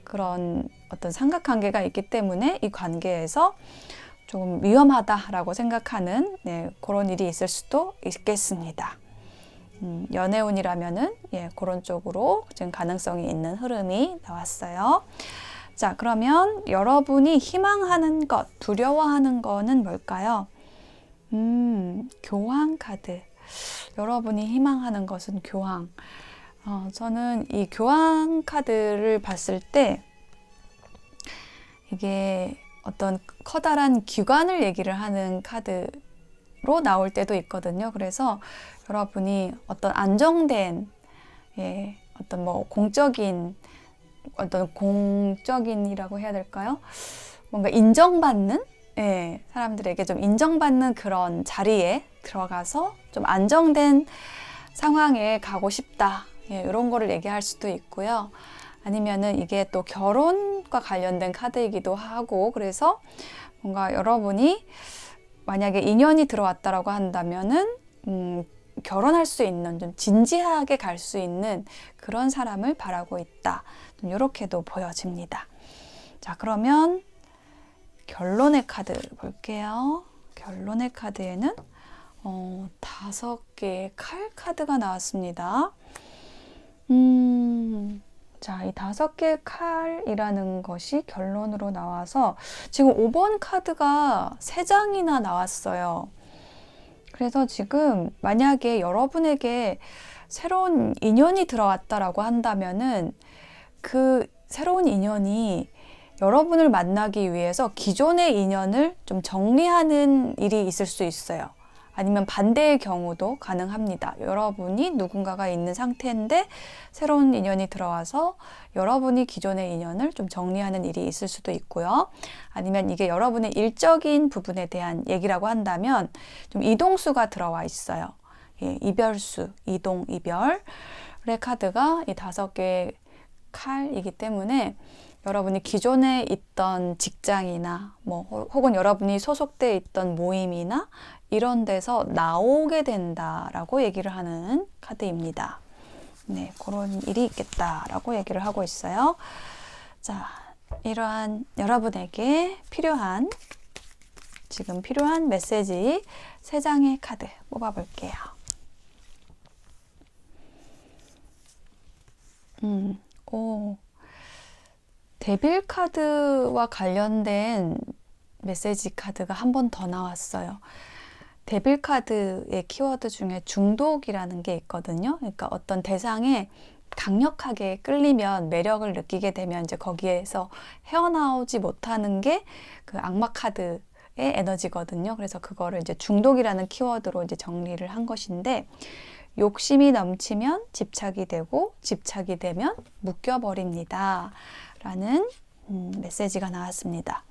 그런 어떤 삼각관계가 있기 때문에 이 관계에서 좀 위험하다라고 생각하는 그런 일이 있을 수도 있겠습니다. 연애운이라면은 그런 쪽으로 지금 가능성이 있는 흐름이 나왔어요. 자, 그러면 여러분이 희망하는 것, 두려워하는 거는 뭘까요? 교황 카드. 여러분이 희망하는 것은 교황. 저는 이 교황 카드를 봤을 때 이게 어떤 커다란 기관을 얘기를 하는 카드로 나올 때도 있거든요. 그래서 여러분이 어떤 안정된 어떤 뭐 공적인이라고 해야 될까요? 뭔가 인정받는 사람들에게 좀 인정받는 그런 자리에 들어가서 좀 안정된 상황에 가고 싶다. 예, 이런 거를 얘기할 수도 있고요. 아니면은 이게 또 결혼과 관련된 카드이기도 하고, 그래서 뭔가 여러분이 만약에 인연이 들어왔다라고 한다면은 결혼할 수 있는, 좀 진지하게 갈 수 있는 그런 사람을 바라고 있다. 좀 이렇게도 보여집니다. 자, 그러면 결론의 카드 볼게요. 결론의 카드에는 5개의 칼 카드가 나왔습니다. 자, 이 5개의 칼이라는 것이 결론으로 나와서 지금 5번 카드가 3장이나 나왔어요. 그래서 지금 만약에 여러분에게 새로운 인연이 들어왔다라고 한다면은 그 새로운 인연이 여러분을 만나기 위해서 기존의 인연을 좀 정리하는 일이 있을 수 있어요. 아니면 반대의 경우도 가능합니다. 여러분이 누군가가 있는 상태인데 새로운 인연이 들어와서 여러분이 기존의 인연을 좀 정리하는 일이 있을 수도 있고요. 아니면 이게 여러분의 일적인 부분에 대한 얘기라고 한다면 좀 이동수가 들어와 있어요. 예, 이별수, 이동, 이별의 카드가 이 5개의 칼이기 때문에 여러분이 기존에 있던 직장이나 혹은 여러분이 소속돼 있던 모임이나 이런 데서 나오게 된다라고 얘기를 하는 카드입니다. 네, 그런 일이 있겠다라고 얘기를 하고 있어요. 자, 이러한 여러분에게 지금 필요한 메시지 3장의 카드 뽑아볼게요. 데빌 카드와 관련된 메시지 카드가 한 번 더 나왔어요. 데빌 카드의 키워드 중에 중독이라는 게 있거든요. 그러니까 어떤 대상에 강력하게 끌리면, 매력을 느끼게 되면 이제 거기에서 헤어나오지 못하는 게 그 악마 카드의 에너지거든요. 그래서 그거를 이제 중독이라는 키워드로 이제 정리를 한 것인데, 욕심이 넘치면 집착이 되고 집착이 되면 묶여버립니다. 라는 메시지가 나왔습니다.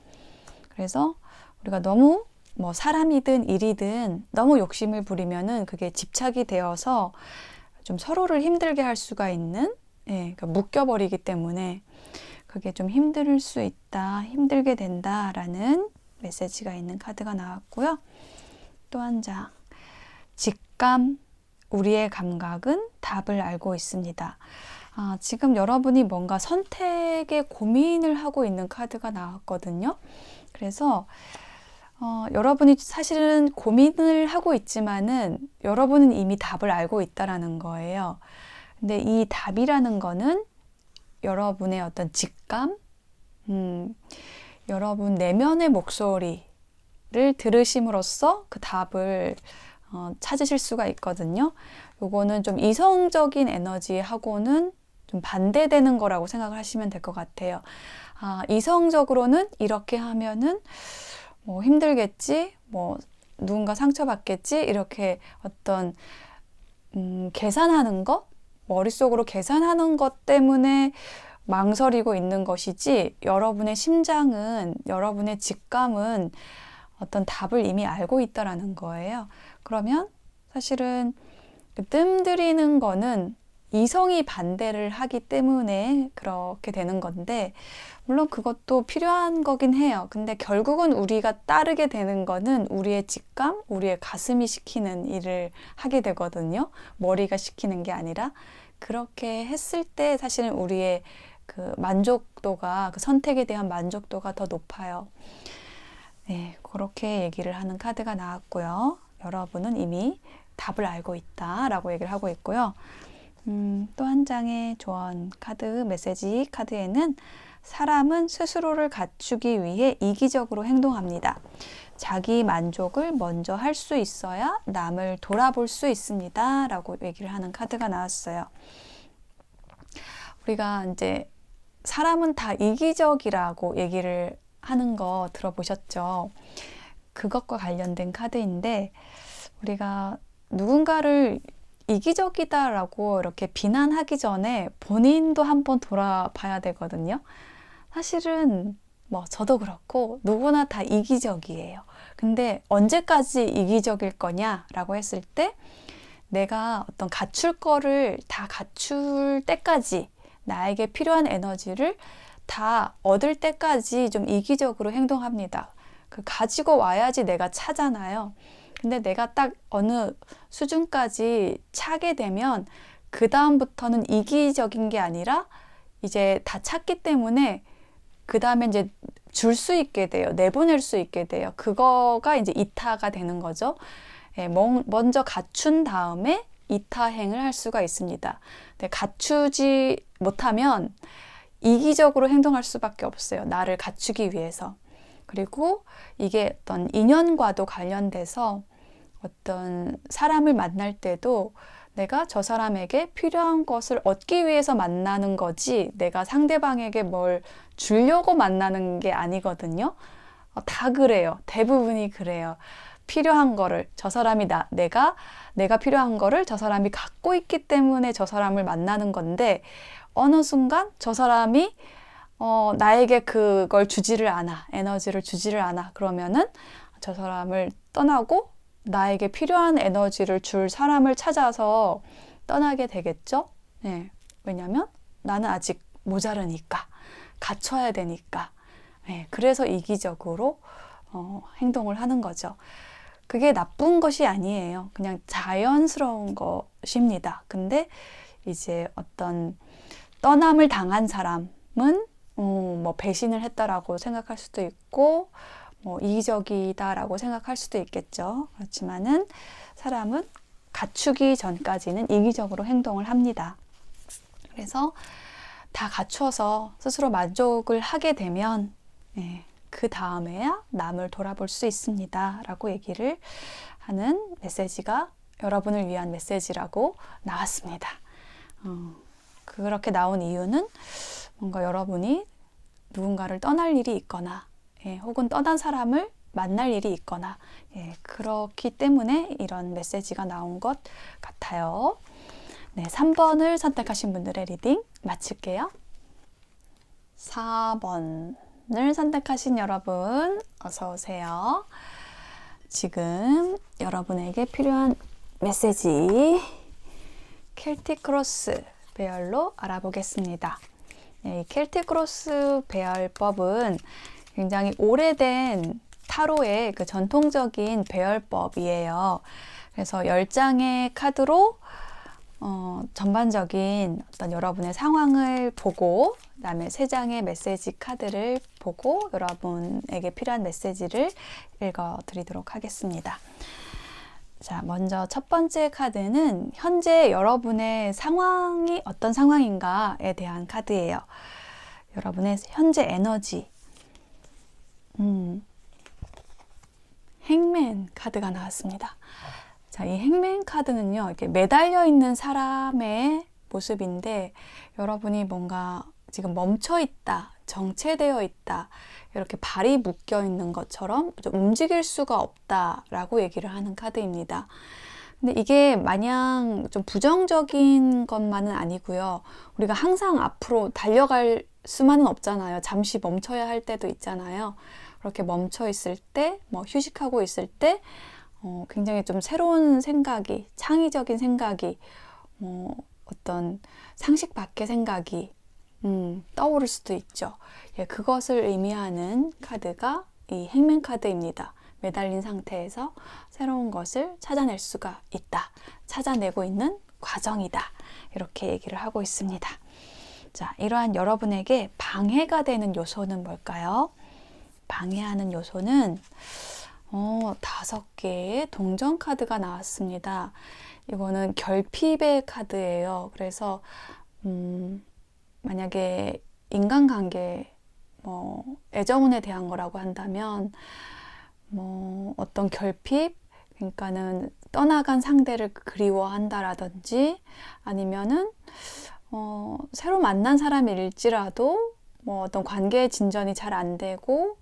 그래서 우리가 너무 사람이든 일이든 너무 욕심을 부리면은 그게 집착이 되어서 좀 서로를 힘들게 할 수가 있는, 그러니까 묶여버리기 때문에 그게 좀 힘들 수 있다, 힘들게 된다라는 메시지가 있는 카드가 나왔고요. 또 한 장, 직감, 우리의 감각은 답을 알고 있습니다. 지금 여러분이 뭔가 선택에 고민을 하고 있는 카드가 나왔거든요. 그래서 여러분이 사실은 고민을 하고 있지만은 여러분은 이미 답을 알고 있다라는 거예요. 근데 이 답이라는 거는 여러분의 어떤 직감, 여러분 내면의 목소리를 들으심으로써 그 답을 찾으실 수가 있거든요. 요거는 좀 이성적인 에너지하고는 좀 반대되는 거라고 생각을 하시면 될 것 같아요. 이성적으로는 이렇게 하면은 힘들겠지, 누군가 상처받겠지, 이렇게 어떤 계산하는 것, 머릿속으로 계산하는 것 때문에 망설이고 있는 것이지, 여러분의 심장은, 여러분의 직감은 어떤 답을 이미 알고 있다라는 거예요. 그러면 사실은 뜸들이는 거는 이성이 반대를 하기 때문에 그렇게 되는 건데, 물론 그것도 필요한 거긴 해요. 근데 결국은 우리가 따르게 되는 거는 우리의 직감, 우리의 가슴이 시키는 일을 하게 되거든요. 머리가 시키는 게 아니라. 그렇게 했을 때 사실은 우리의 그 만족도가, 그 선택에 대한 만족도가 더 높아요. 네, 그렇게 얘기를 하는 카드가 나왔고요. 여러분은 이미 답을 알고 있다라고 얘기를 하고 있고요. 또 한 장의 조언 카드, 메시지 카드에는 사람은 스스로를 갖추기 위해 이기적으로 행동합니다. 자기 만족을 먼저 할 수 있어야 남을 돌아볼 수 있습니다. 라고 얘기를 하는 카드가 나왔어요. 우리가 이제 사람은 다 이기적이라고 얘기를 하는 거 들어보셨죠? 그것과 관련된 카드인데, 우리가 누군가를 이기적이다라고 이렇게 비난하기 전에 본인도 한번 돌아봐야 되거든요. 사실은 저도 그렇고 누구나 다 이기적이에요. 근데 언제까지 이기적일 거냐라고 했을 때 내가 어떤 갖출 거를 다 갖출 때까지 나에게 필요한 에너지를 다 얻을 때까지 좀 이기적으로 행동합니다. 그 가지고 와야지 내가 차잖아요. 근데 내가 딱 어느 수준까지 차게 되면 그 다음부터는 이기적인 게 아니라 이제 다 찼기 때문에 그 다음에 이제 줄 수 있게 돼요. 내보낼 수 있게 돼요. 그거가 이제 이타가 되는 거죠. 예, 먼저 갖춘 다음에 이타행을 할 수가 있습니다. 근데 갖추지 못하면 이기적으로 행동할 수밖에 없어요. 나를 갖추기 위해서. 그리고 이게 어떤 인연과도 관련돼서 어떤 사람을 만날 때도 내가 저 사람에게 필요한 것을 얻기 위해서 만나는 거지 내가 상대방에게 뭘 주려고 만나는 게 아니거든요. 다 그래요. 대부분이 그래요. 필요한 거를 저 사람이 내가 필요한 거를 저 사람이 갖고 있기 때문에 저 사람을 만나는 건데 어느 순간 저 사람이 나에게 그걸 주지를 않아. 에너지를 주지를 않아. 그러면은 저 사람을 떠나고 나에게 필요한 에너지를 줄 사람을 찾아서 떠나게 되겠죠? 네. 왜냐면 나는 아직 모자르니까. 갖춰야 되니까. 네. 그래서 이기적으로 행동을 하는 거죠. 그게 나쁜 것이 아니에요. 그냥 자연스러운 것입니다. 근데 이제 어떤 떠남을 당한 사람은 뭐 배신을 했다라고 생각할 수도 있고 뭐 이기적이다라고 생각할 수도 있겠죠. 그렇지만은 사람은 갖추기 전까지는 이기적으로 행동을 합니다. 그래서 다 갖춰서 스스로 만족을 하게 되면 그 다음에야 남을 돌아볼 수 있습니다. 라고 얘기를 하는 메시지가 여러분을 위한 메시지라고 나왔습니다. 그렇게 나온 이유는 뭔가 여러분이 누군가를 떠날 일이 있거나 혹은 떠난 사람을 만날 일이 있거나 그렇기 때문에 이런 메시지가 나온 것 같아요. 네, 3번을 선택하신 분들의 리딩 마칠게요. 4번을 선택하신 여러분 어서 오세요. 지금 여러분에게 필요한 메시지 켈틱 크로스 배열로 알아보겠습니다. 이 켈틱 크로스 배열법은 굉장히 오래된 타로의 그 전통적인 배열법이에요. 그래서 10장의 카드로 전반적인 어떤 여러분의 상황을 보고 그다음에 3장의 메시지 카드를 보고 여러분에게 필요한 메시지를 읽어드리도록 하겠습니다. 자, 먼저 첫 번째 카드는 현재 여러분의 상황이 어떤 상황인가에 대한 카드예요. 여러분의 현재 에너지. 행맨 카드가 나왔습니다. 자, 이 행맨 카드는요, 이렇게 매달려 있는 사람의 모습인데 여러분이 뭔가 지금 멈춰 있다, 정체되어 있다, 이렇게 발이 묶여 있는 것처럼 좀 움직일 수가 없다라고 얘기를 하는 카드입니다. 근데 이게 마냥 좀 부정적인 것만은 아니고요. 우리가 항상 앞으로 달려갈 수만은 없잖아요. 잠시 멈춰야 할 때도 있잖아요. 그렇게 멈춰 있을 때, 뭐 휴식하고 있을 때 굉장히 좀 새로운 생각이, 창의적인 생각이, 어떤 상식 밖의 생각이 떠오를 수도 있죠. 예, 그것을 의미하는 카드가 이 행맨 카드입니다. 매달린 상태에서 새로운 것을 찾아낼 수가 있다. 찾아내고 있는 과정이다. 이렇게 얘기를 하고 있습니다. 자, 이러한 여러분에게 방해가 되는 요소는 뭘까요? 방해하는 요소는 5개의 동전 카드가 나왔습니다. 이거는 결핍의 카드예요. 그래서 만약에 인간관계, 애정운에 대한 거라고 한다면 어떤 결핍, 그러니까는 떠나간 상대를 그리워한다라든지 아니면은 새로 만난 사람일지라도 어떤 관계의 진전이 잘 안 되고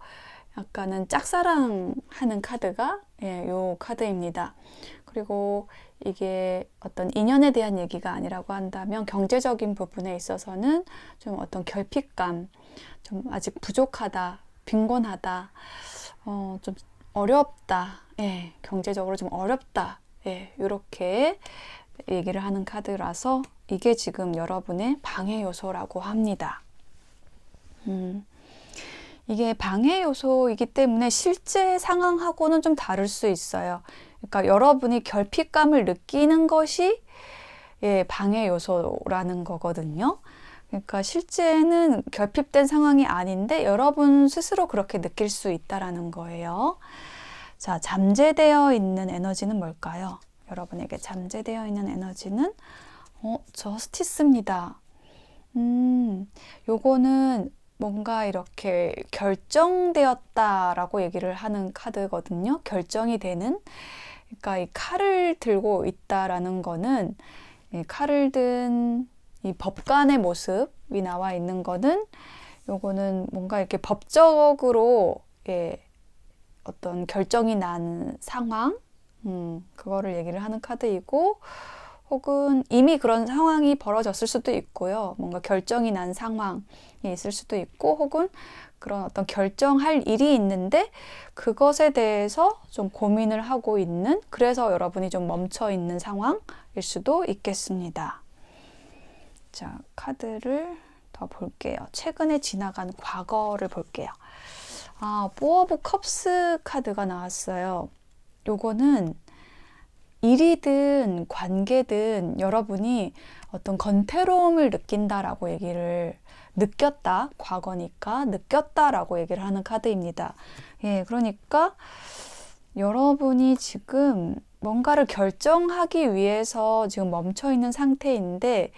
약간은 짝사랑하는 카드가 요 카드입니다. 그리고 이게 어떤 인연에 대한 얘기가 아니라고 한다면 경제적인 부분에 있어서는 좀 어떤 결핍감, 좀 아직 부족하다, 빈곤하다, 좀 어렵다. 예, 경제적으로 좀 어렵다. 예, 이렇게 얘기를 하는 카드라서 이게 지금 여러분의 방해 요소라고 합니다. 이게 방해 요소이기 때문에 실제 상황하고는 좀 다를 수 있어요. 그러니까 여러분이 결핍감을 느끼는 것이 예, 방해 요소라는 거거든요. 그러니까 실제는 결핍된 상황이 아닌데 여러분 스스로 그렇게 느낄 수 있다라는 거예요. 자, 잠재되어 있는 에너지는 뭘까요? 여러분에게 잠재되어 있는 에너지는 저스티스입니다. 요거는 뭔가 이렇게 결정되었다라고 얘기를 하는 카드거든요. 결정이 되는. 그러니까 이 칼을 들고 있다라는 거는 이 칼을 든 이 법관의 모습이 나와 있는 거는 요거는 뭔가 이렇게 법적으로 예, 어떤 결정이 난 상황, 그거를 얘기를 하는 카드이고, 혹은 이미 그런 상황이 벌어졌을 수도 있고요. 뭔가 결정이 난 상황이 있을 수도 있고, 혹은 그런 어떤 결정할 일이 있는데, 그것에 대해서 좀 고민을 하고 있는, 그래서 여러분이 좀 멈춰 있는 상황일 수도 있겠습니다. 자, 카드를 더 볼게요. 최근에 지나간 과거를 볼게요. 포 오브 컵스 카드가 나왔어요. 요거는 일이든 관계든 여러분이 어떤 건태로움을 느낀다라고 얘기를 느꼈다, 과거니까 느꼈다라고 얘기를 하는 카드입니다. 예, 그러니까 여러분이 지금 뭔가를 결정하기 위해서 지금 멈춰 있는 상태인데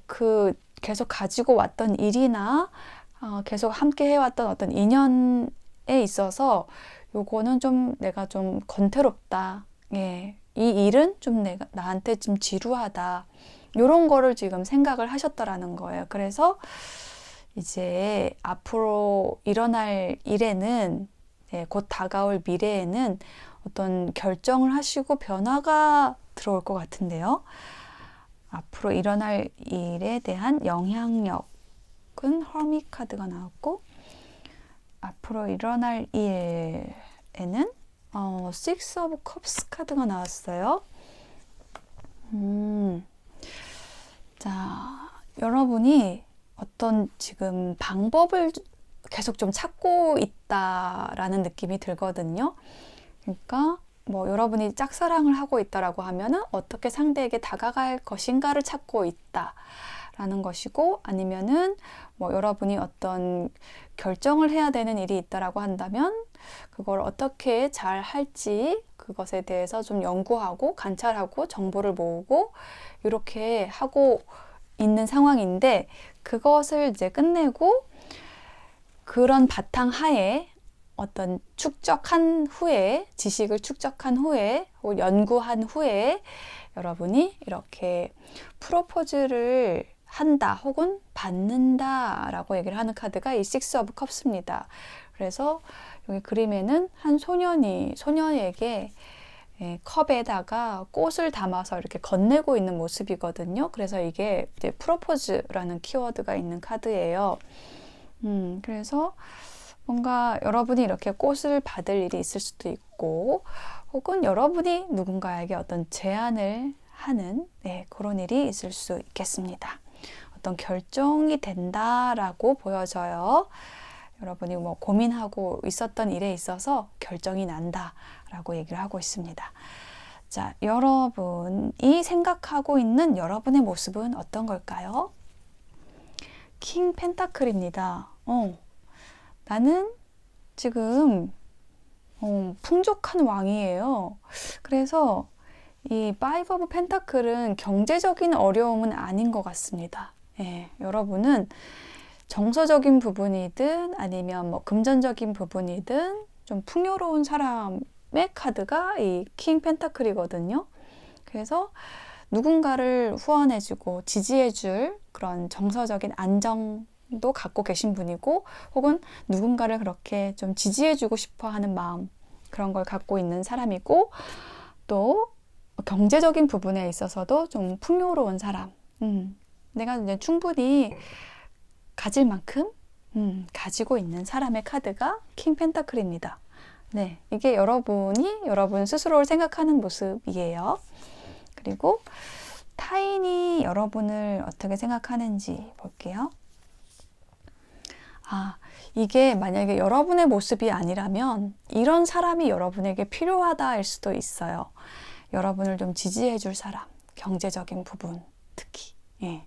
그 계속 가지고 왔던 일이나 계속 함께 해왔던 어떤 인연에 있어서 요거는 좀 내가 좀 건태롭다. 예. 이 일은 좀 나한테 좀 지루하다. 요런 거를 지금 생각을 하셨다라는 거예요. 그래서 이제 앞으로 일어날 일에는 예, 곧 다가올 미래에는 어떤 결정을 하시고 변화가 들어올 것 같은데요. 앞으로 일어날 일에 대한 영향력은 허미 카드가 나왔고, 앞으로 일어날 일에는 Six of Cups 카드가 나왔어요. 자, 여러분이 어떤 지금 방법을 계속 좀 찾고 있다라는 느낌이 들거든요. 그러니까 뭐 여러분이 짝사랑을 하고 있다라고 하면은 어떻게 상대에게 다가갈 것인가를 찾고 있다라는 것이고, 아니면은 뭐 여러분이 어떤 결정을 해야 되는 일이 있다라고 한다면 그걸 어떻게 잘 할지 그것에 대해서 좀 연구하고 관찰하고 정보를 모으고 이렇게 하고 있는 상황인데, 그것을 이제 끝내고 그런 바탕 하에 어떤 축적한 후에, 지식을 축적한 후에, 혹은 연구한 후에 여러분이 이렇게 프로포즈를 한다 혹은 받는다라고 얘기를 하는 카드가 이 식스 오브 컵스입니다. 그래서 여기 그림에는 한 소년에게 컵에다가 꽃을 담아서 이렇게 건네고 있는 모습이거든요. 그래서 이게 이제 프로포즈라는 키워드가 있는 카드예요. 그래서 뭔가 여러분이 이렇게 꽃을 받을 일이 있을 수도 있고, 혹은 여러분이 누군가에게 어떤 제안을 하는 그런 일이 있을 수 있겠습니다. 어떤 결정이 된다라고 보여져요. 여러분이 뭐 고민하고 있었던 일에 있어서 결정이 난다라고 얘기를 하고 있습니다. 자, 여러분이 생각하고 있는 여러분의 모습은 어떤 걸까요? 킹 펜타클입니다. 나는 지금 풍족한 왕이에요. 그래서 이 파이브 오브 펜타클은 경제적인 어려움은 아닌 것 같습니다. 예, 여러분은 정서적인 부분이든 아니면 뭐 금전적인 부분이든 좀 풍요로운 사람의 카드가 이 킹 펜타클이거든요. 그래서 누군가를 후원해주고 지지해줄 그런 정서적인 안정도 갖고 계신 분이고, 혹은 누군가를 그렇게 좀 지지해주고 싶어 하는 마음, 그런 걸 갖고 있는 사람이고, 또 경제적인 부분에 있어서도 좀 풍요로운 사람. 내가 이제 충분히 가질 만큼 가지고 있는 사람의 카드가 킹 펜타클입니다. 네, 이게 여러분이 여러분 스스로를 생각하는 모습이에요. 그리고 타인이 여러분을 어떻게 생각하는지 볼게요. 이게 만약에 여러분의 모습이 아니라면 이런 사람이 여러분에게 필요하다일 수도 있어요. 여러분을 좀 지지해 줄 사람, 경제적인 부분 특히. 예.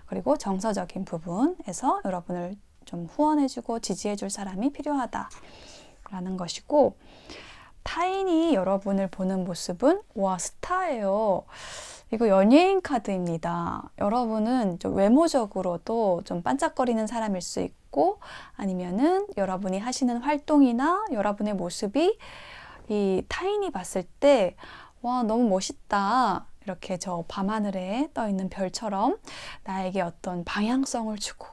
그리고 정서적인 부분에서 여러분을 좀 후원해주고 지지해줄 사람이 필요하다라는 것이고, 타인이 여러분을 보는 모습은 스타예요. 이거 연예인 카드입니다. 여러분은 좀 외모적으로도 좀 반짝거리는 사람일 수 있고, 아니면은 여러분이 하시는 활동이나 여러분의 모습이 이 타인이 봤을 때 와, 너무 멋있다. 이렇게 저 밤하늘에 떠 있는 별처럼 나에게 어떤 방향성을 주고,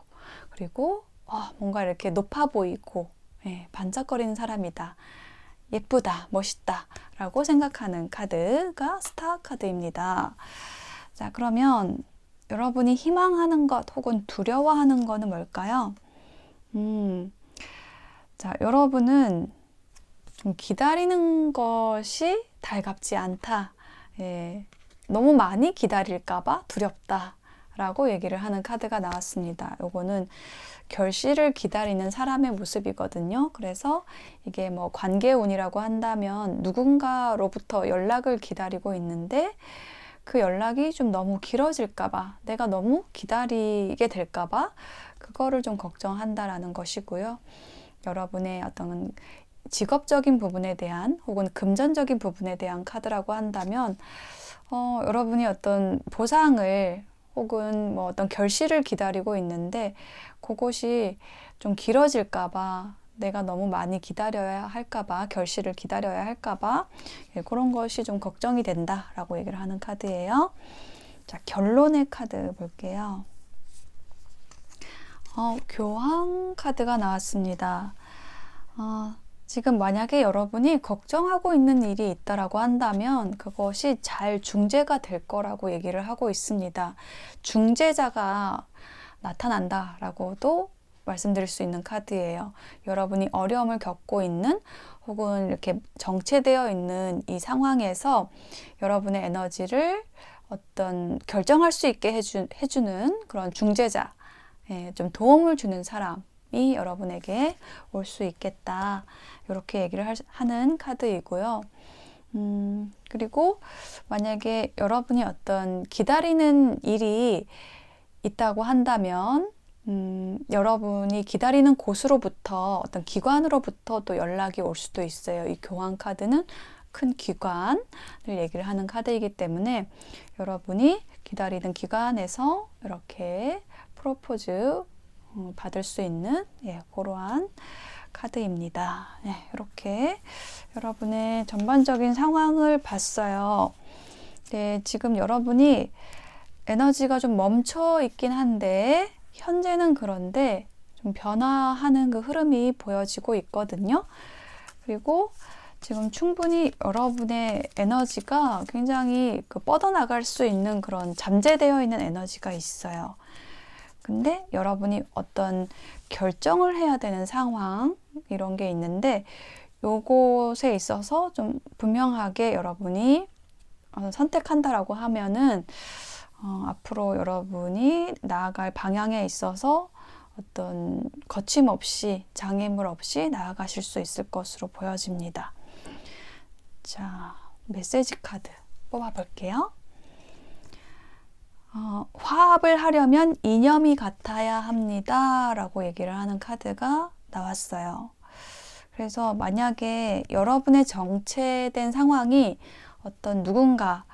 그리고 뭔가 이렇게 높아 보이고, 반짝거리는 사람이다. 예쁘다, 멋있다 라고 생각하는 카드가 스타 카드입니다. 자, 그러면 여러분이 희망하는 것 혹은 두려워하는 것은 뭘까요? 자, 여러분은 좀 기다리는 것이 달갑지 않다. 너무 많이 기다릴까봐 두렵다 라고 얘기를 하는 카드가 나왔습니다. 요거는 결실을 기다리는 사람의 모습이거든요. 그래서 이게 뭐 관계운이라고 한다면 누군가로부터 연락을 기다리고 있는데 그 연락이 좀 너무 길어질까봐, 내가 너무 기다리게 될까봐 그거를 좀 걱정한다라는 것이고요. 여러분의 어떤 직업적인 부분에 대한 혹은 금전적인 부분에 대한 카드라고 한다면 여러분이 어떤 보상을 혹은 뭐 어떤 결실을 기다리고 있는데 그것이 좀 길어질까봐, 내가 너무 많이 기다려야 할까봐, 결실을 기다려야 할까봐 그런 것이 좀 걱정이 된다라고 얘기를 하는 카드예요. 자, 결론의 카드 볼게요. 교황 카드가 나왔습니다. 지금 만약에 여러분이 걱정하고 있는 일이 있다라고 한다면 그것이 잘 중재가 될 거라고 얘기를 하고 있습니다. 중재자가 나타난다라고도 말씀드릴 수 있는 카드예요. 여러분이 어려움을 겪고 있는 혹은 이렇게 정체되어 있는 이 상황에서 여러분의 에너지를 어떤 결정할 수 있게 해주는 그런 중재자, 좀 도움을 주는 사람이 여러분에게 올 수 있겠다. 이렇게 얘기를 하는 카드이고요. 그리고 만약에 여러분이 어떤 기다리는 일이 있다고 한다면 여러분이 기다리는 곳으로부터 어떤 기관으로부터 또 연락이 올 수도 있어요. 이 교황 카드는 큰 기관을 얘기를 하는 카드이기 때문에 여러분이 기다리는 기관에서 이렇게 프로포즈 받을 수 있는 그러한 카드입니다. 이렇게 여러분의 전반적인 상황을 봤어요. 지금 여러분이 에너지가 좀 멈춰 있긴 한데 현재는 그런데 좀 변화하는 그 흐름이 보여지고 있거든요. 그리고 지금 충분히 여러분의 에너지가 굉장히 뻗어나갈 수 있는 그런 잠재되어 있는 에너지가 있어요. 근데 여러분이 어떤 결정을 해야 되는 상황 이런 게 있는데 요것에 있어서 좀 분명하게 여러분이 선택한다라고 하면은 앞으로 여러분이 나아갈 방향에 있어서 어떤 거침없이 장애물 없이 나아가실 수 있을 것으로 보여집니다. 자, 메시지 카드 뽑아볼게요. 화합을 하려면 이념이 같아야 합니다 라고 얘기를 하는 카드가 나왔어요. 그래서 만약에 여러분의 정체된 상황이 어떤 누군가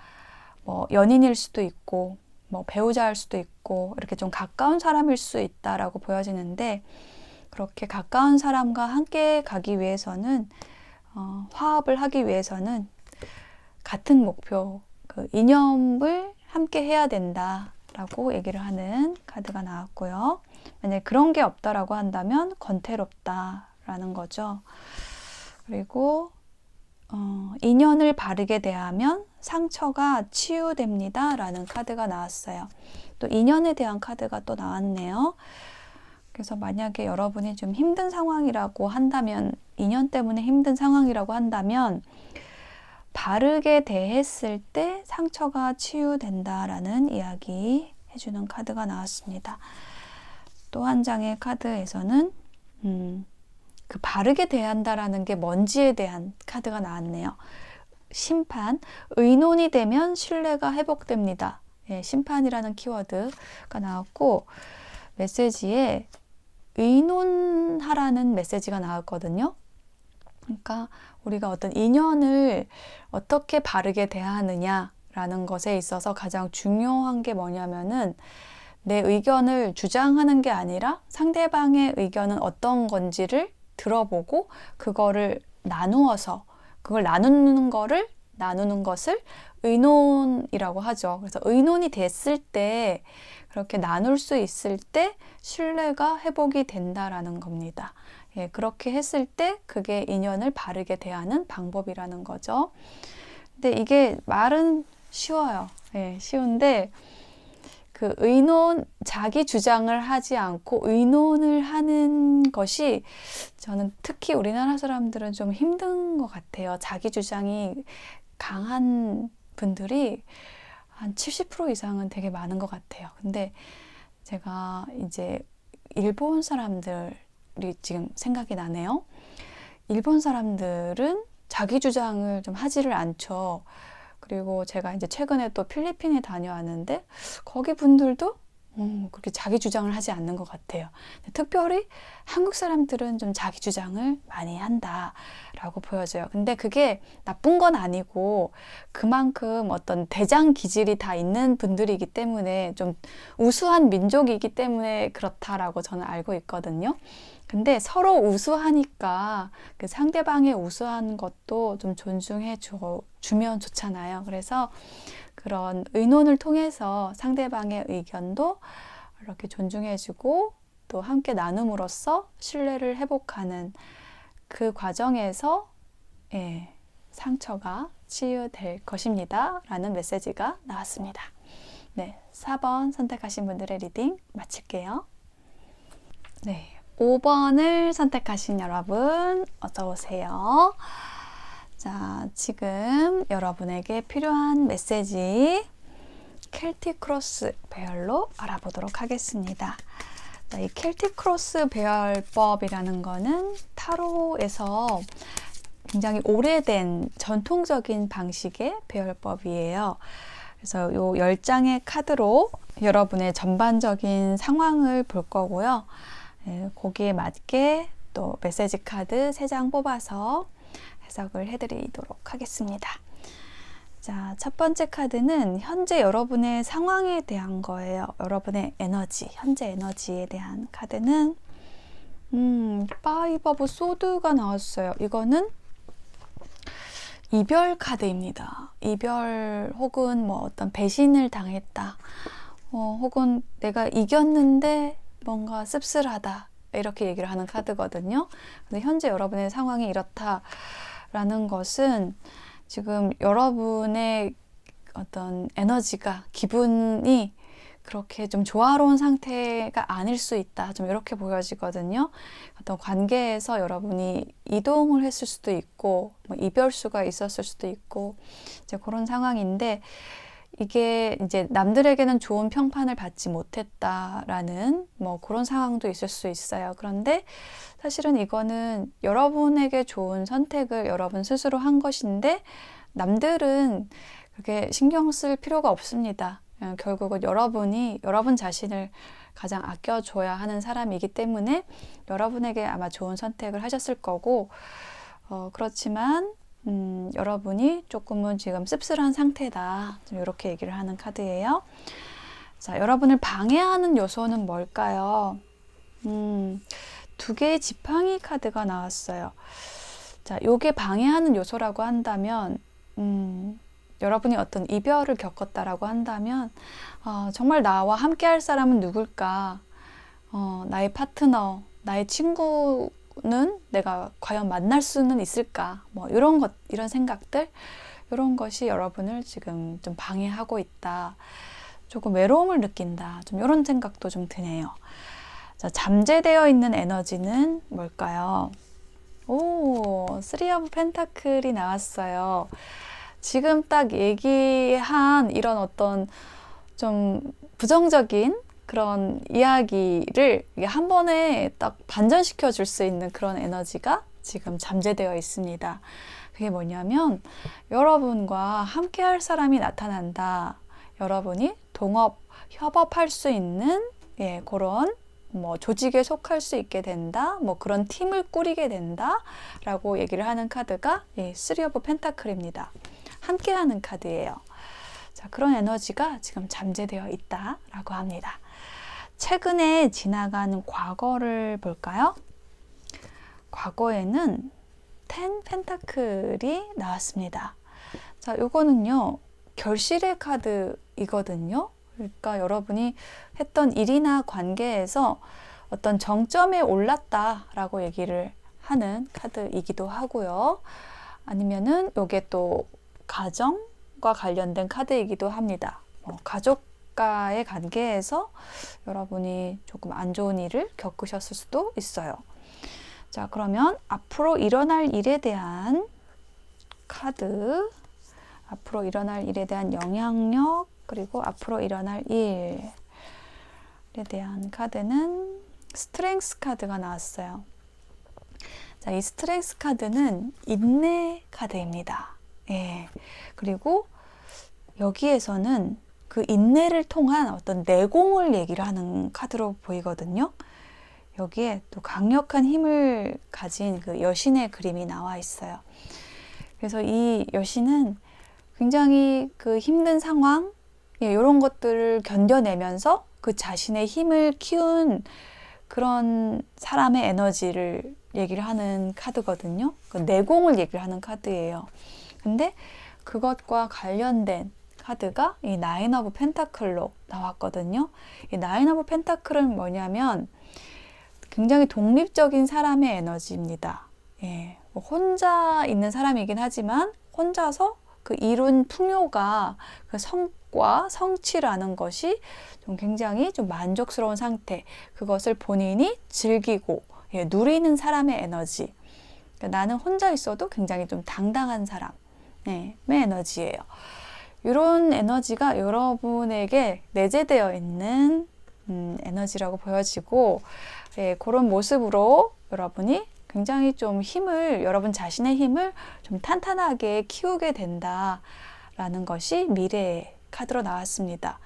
뭐 연인일 수도 있고 뭐 배우자일 수도 있고 이렇게 좀 가까운 사람일 수 있다라고 보여지는데, 그렇게 가까운 사람과 함께 가기 위해서는 화합을 하기 위해서는 같은 목표, 그 이념을 함께 해야 된다라고 얘기를 하는 카드가 나왔고요. 만약에 그런 게 없다라고 한다면 권태롭다라는 거죠. 그리고 인연을 바르게 대하면 상처가 치유됩니다 라는 카드가 나왔어요. 또 인연에 대한 카드가 또 나왔네요. 그래서 만약에 여러분이 좀 힘든 상황이라고 한다면 인연 때문에 힘든 상황이라고 한다면 바르게 대했을 때 상처가 치유된다라는 이야기 해주는 카드가 나왔습니다. 또 한 장의 카드에서는 그 바르게 대한다라는 게 뭔지에 대한 카드가 나왔네요. 심판, 의논이 되면 신뢰가 회복됩니다. 예, 심판이라는 키워드가 나왔고 메시지에 의논하라는 메시지가 나왔거든요. 그러니까 우리가 어떤 인연을 어떻게 바르게 대하느냐라는 것에 있어서 가장 중요한 게 뭐냐면은 내 의견을 주장하는 게 아니라 상대방의 의견은 어떤 건지를 들어보고 그거를 나누어서 그걸 나누는 것을 의논이라고 하죠. 그래서 의논이 됐을 때 그렇게 나눌 수 있을 때 신뢰가 회복이 된다라는 겁니다. 예, 그렇게 했을 때 그게 인연을 바르게 대하는 방법이라는 거죠. 근데 이게 말은 쉬워요. 예, 쉬운데 그 자기 주장을 하지 않고 의논을 하는 것이 저는 특히 우리나라 사람들은 좀 힘든 것 같아요. 자기 주장이 강한 분들이 한 70% 이상은 되게 많은 것 같아요. 근데 제가 이제 일본 사람들이 지금 생각이 나네요. 일본 사람들은 자기 주장을 좀 하지를 않죠. 그리고 제가 이제 최근에 또 필리핀에 다녀왔는데 거기 분들도 그렇게 자기 주장을 하지 않는 것 같아요. 특별히 한국 사람들은 좀 자기 주장을 많이 한다라고 보여져요. 근데 그게 나쁜 건 아니고 그만큼 어떤 대장 기질이 다 있는 분들이기 때문에 좀 우수한 민족이기 때문에 그렇다라고 저는 알고 있거든요. 근데 서로 우수하니까 그 상대방의 우수한 것도 좀 존중해 주면 좋잖아요. 그래서 그런 의논을 통해서 상대방의 의견도 이렇게 존중해주고 또 함께 나눔으로써 신뢰를 회복하는 그 과정에서 예, 상처가 치유될 것입니다. 라는 메시지가 나왔습니다. 네, 4번 선택하신 분들의 리딩 마칠게요. 네, 5번을 선택하신 여러분 어서 오세요. 자, 지금 여러분에게 필요한 메시지 켈틱 크로스 배열로 알아보도록 하겠습니다. 자, 이 켈틱 크로스 배열법이라는 거는 타로에서 굉장히 오래된 전통적인 방식의 배열법이에요. 그래서 요 10장의 카드로 여러분의 전반적인 상황을 볼 거고요. 거기에 맞게 또 메시지 카드 3장 뽑아서 해석을 해드리도록 하겠습니다. 자, 첫 번째 카드는 현재 여러분의 상황에 대한 거예요. 여러분의 에너지, 현재 에너지에 대한 카드는 파이브 오브 소드가 나왔어요. 이거는 이별 카드입니다. 이별 혹은 뭐 어떤 배신을 당했다. 혹은 내가 이겼는데 뭔가 씁쓸하다. 이렇게 얘기를 하는 카드거든요. 근데 현재 여러분의 상황이 이렇다라는 것은 지금 여러분의 어떤 에너지가, 기분이 그렇게 좀 조화로운 상태가 아닐 수 있다. 좀 이렇게 보여지거든요. 어떤 관계에서 여러분이 이동을 했을 수도 있고, 뭐 이별수가 있었을 수도 있고, 이제 그런 상황인데, 이게 이제 남들에게는 좋은 평판을 받지 못했다라는 뭐 그런 상황도 있을 수 있어요. 그런데 사실은 이거는 여러분에게 좋은 선택을 여러분 스스로 한 것인데 남들은 그렇게 신경 쓸 필요가 없습니다. 결국은 여러분이 여러분 자신을 가장 아껴줘야 하는 사람이기 때문에 여러분에게 아마 좋은 선택을 하셨을 거고 그렇지만 여러분이 조금은 지금 씁쓸한 상태다. 좀 이렇게 얘기를 하는 카드예요. 자, 여러분을 방해하는 요소는 뭘까요? 2개의 지팡이 카드가 나왔어요. 자, 요게 방해하는 요소라고 한다면 여러분이 어떤 이별을 겪었다라고 한다면 정말 나와 함께 할 사람은 누굴까? 나의 파트너, 나의 친구는 내가 과연 만날 수는 있을까? 뭐 이런 생각들, 이런 것이 여러분을 지금 좀 방해하고 있다. 조금 외로움을 느낀다. 좀 이런 생각도 좀 드네요. 자, 잠재되어 있는 에너지는 뭘까요? 오, 쓰리 오브 펜타클이 나왔어요. 지금 딱 얘기한 이런 어떤 좀 부정적인 그런 이야기를 이게 한 번에 딱 반전시켜 줄 수 있는 그런 에너지가 지금 잠재되어 있습니다. 그게 뭐냐면 여러분과 함께 할 사람이 나타난다. 여러분이 동업, 협업할 수 있는 그런 뭐 조직에 속할 수 있게 된다. 뭐 그런 팀을 꾸리게 된다. 라고 얘기를 하는 카드가 쓰리 오브 펜타클입니다. 함께하는 카드예요. 자, 그런 에너지가 지금 잠재되어 있다라고 합니다. 최근에 지나간 과거를 볼까요? 과거에는 10 펜타클이 나왔습니다. 자, 요거는요, 결실의 카드이거든요. 그러니까 여러분이 했던 일이나 관계에서 어떤 정점에 올랐다라고 얘기를 하는 카드이기도 하고요. 아니면은 요게 또 가정과 관련된 카드이기도 합니다. 가족과의 관계에서 여러분이 조금 안 좋은 일을 겪으셨을 수도 있어요. 자, 그러면 앞으로 일어날 일에 대한 카드, 앞으로 일어날 일에 대한 영향력, 그리고 앞으로 일어날 일에 대한 카드는 스트렝스 카드가 나왔어요. 자, 이 스트렝스 카드는 인내 카드입니다. 예. 그리고 여기에서는 그 인내를 통한 어떤 내공을 얘기를 하는 카드로 보이거든요. 여기에 또 강력한 힘을 가진 그 여신의 그림이 나와 있어요. 그래서 이 여신은 굉장히 그 힘든 상황, 이런 것들을 견뎌내면서 그 자신의 힘을 키운 그런 사람의 에너지를 얘기를 하는 카드거든요. 그 내공을 얘기를 하는 카드예요. 근데 그것과 관련된 카드가 이 나인 오브 펜타클로 나왔거든요. 이 나인 오브 펜타클은 뭐냐면 굉장히 독립적인 사람의 에너지입니다. 예, 뭐 혼자 있는 사람이긴 하지만 혼자서 그 이룬 풍요가 그 성과, 성취라는 것이 좀 굉장히 좀 만족스러운 상태, 그것을 본인이 즐기고 누리는 사람의 에너지. 그러니까 나는 혼자 있어도 굉장히 좀 당당한 사람의 에너지예요. 이런 에너지가 여러분에게 내재되어 있는 에너지라고 보여지고, 그런 모습으로 여러분이 굉장히 좀 여러분 자신의 힘을 좀 탄탄하게 키우게 된다라는 것이 미래의 카드로 나왔습니다.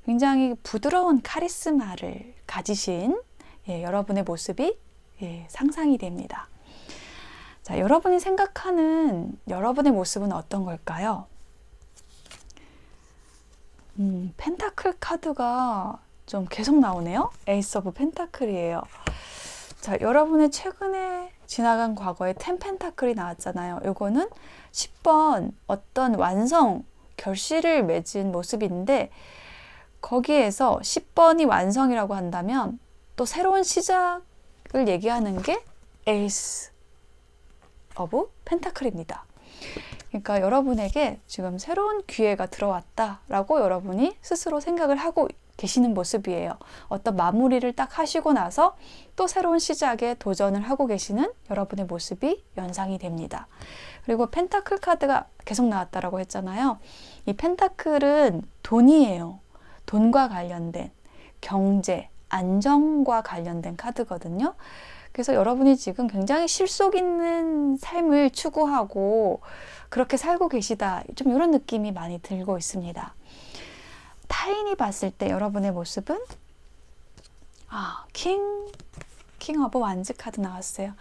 굉장히 부드러운 카리스마를 가지신 여러분의 모습이 상상이 됩니다. 자, 여러분이 생각하는 여러분의 모습은 어떤 걸까요? 펜타클 카드가 좀 계속 나오네요. 에이스 오브 펜타클이에요. 자, 여러분의 최근에 지나간 과거에 10 펜타클이 나왔잖아요. 요거는 10번 어떤 완성, 결실을 맺은 모습인데 거기에서 10번이 완성이라고 한다면 또 새로운 시작을 얘기하는 게 에이스 오브 펜타클입니다. 그러니까 여러분에게 지금 새로운 기회가 들어왔다라고 여러분이 스스로 생각을 하고 계시는 모습이에요. 어떤 마무리를 딱 하시고 나서 또 새로운 시작에 도전을 하고 계시는 여러분의 모습이 연상이 됩니다. 그리고 펜타클 카드가 계속 나왔다라고 했잖아요. 이 펜타클은 돈이에요. 돈과 관련된 경제, 안정과 관련된 카드거든요. 그래서 여러분이 지금 굉장히 실속 있는 삶을 추구하고 그렇게 살고 계시다. 좀 이런 느낌이 많이 들고 있습니다. 타인이 봤을 때 여러분의 모습은 킹 오브 완즈 카드 나왔어요.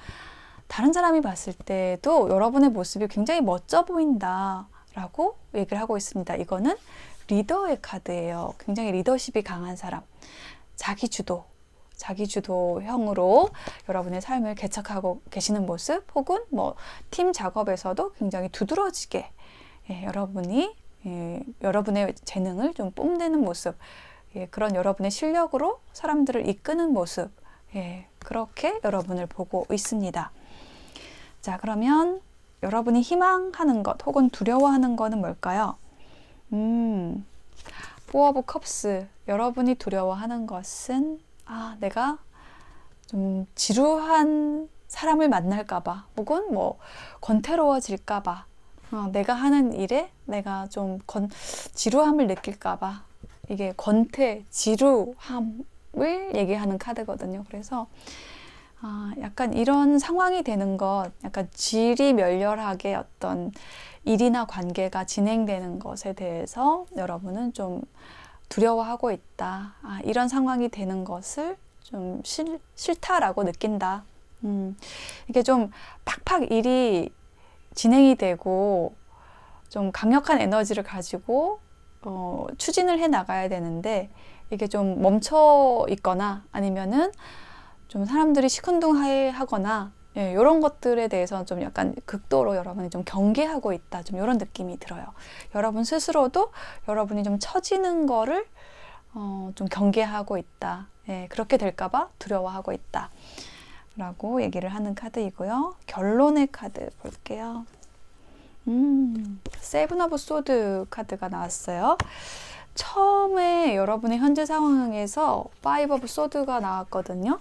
다른 사람이 봤을 때도 여러분의 모습이 굉장히 멋져 보인다 라고 얘기를 하고 있습니다. 이거는 리더의 카드예요. 굉장히 리더십이 강한 사람, 자기주도형으로 여러분의 삶을 개척하고 계시는 모습, 혹은 뭐 팀 작업에서도 굉장히 두드러지게 여러분의 재능을 좀 뽐내는 모습, 그런 여러분의 실력으로 사람들을 이끄는 모습, 그렇게 여러분을 보고 있습니다. 자, 그러면 여러분이 희망하는 것 혹은 두려워하는 것은 뭘까요? 포 오브 컵스, 여러분이 두려워하는 것은 내가 좀 지루한 사람을 만날까봐, 혹은 뭐 권태로워질까봐, 내가 하는 일에 내가 좀 지루함을 느낄까봐, 이게 지루함을 얘기하는 카드거든요. 그래서 약간 이런 상황이 되는 것, 약간 지리멸렬하게 어떤 일이나 관계가 진행되는 것에 대해서 여러분은 좀 두려워하고 있다. 이런 상황이 되는 것을 좀 싫다라고 느낀다. 이게 좀 팍팍 일이 진행이 되고 좀 강력한 에너지를 가지고 추진을 해 나가야 되는데, 이게 좀 멈춰 있거나 아니면은 좀 사람들이 시큰둥하거나, 이런 것들에 대해서 좀 약간 극도로 여러분이 좀 경계하고 있다, 좀 이런 느낌이 들어요. 여러분 스스로도 여러분이 좀 처지는 거를 좀 경계하고 있다. 그렇게 될까봐 두려워하고 있다 라고 얘기를 하는 카드이고요. 결론의 카드 볼게요. 세븐 오브 소드 카드가 나왔어요. 처음에 여러분의 현재 상황에서 파이브 오브 소드가 나왔거든요.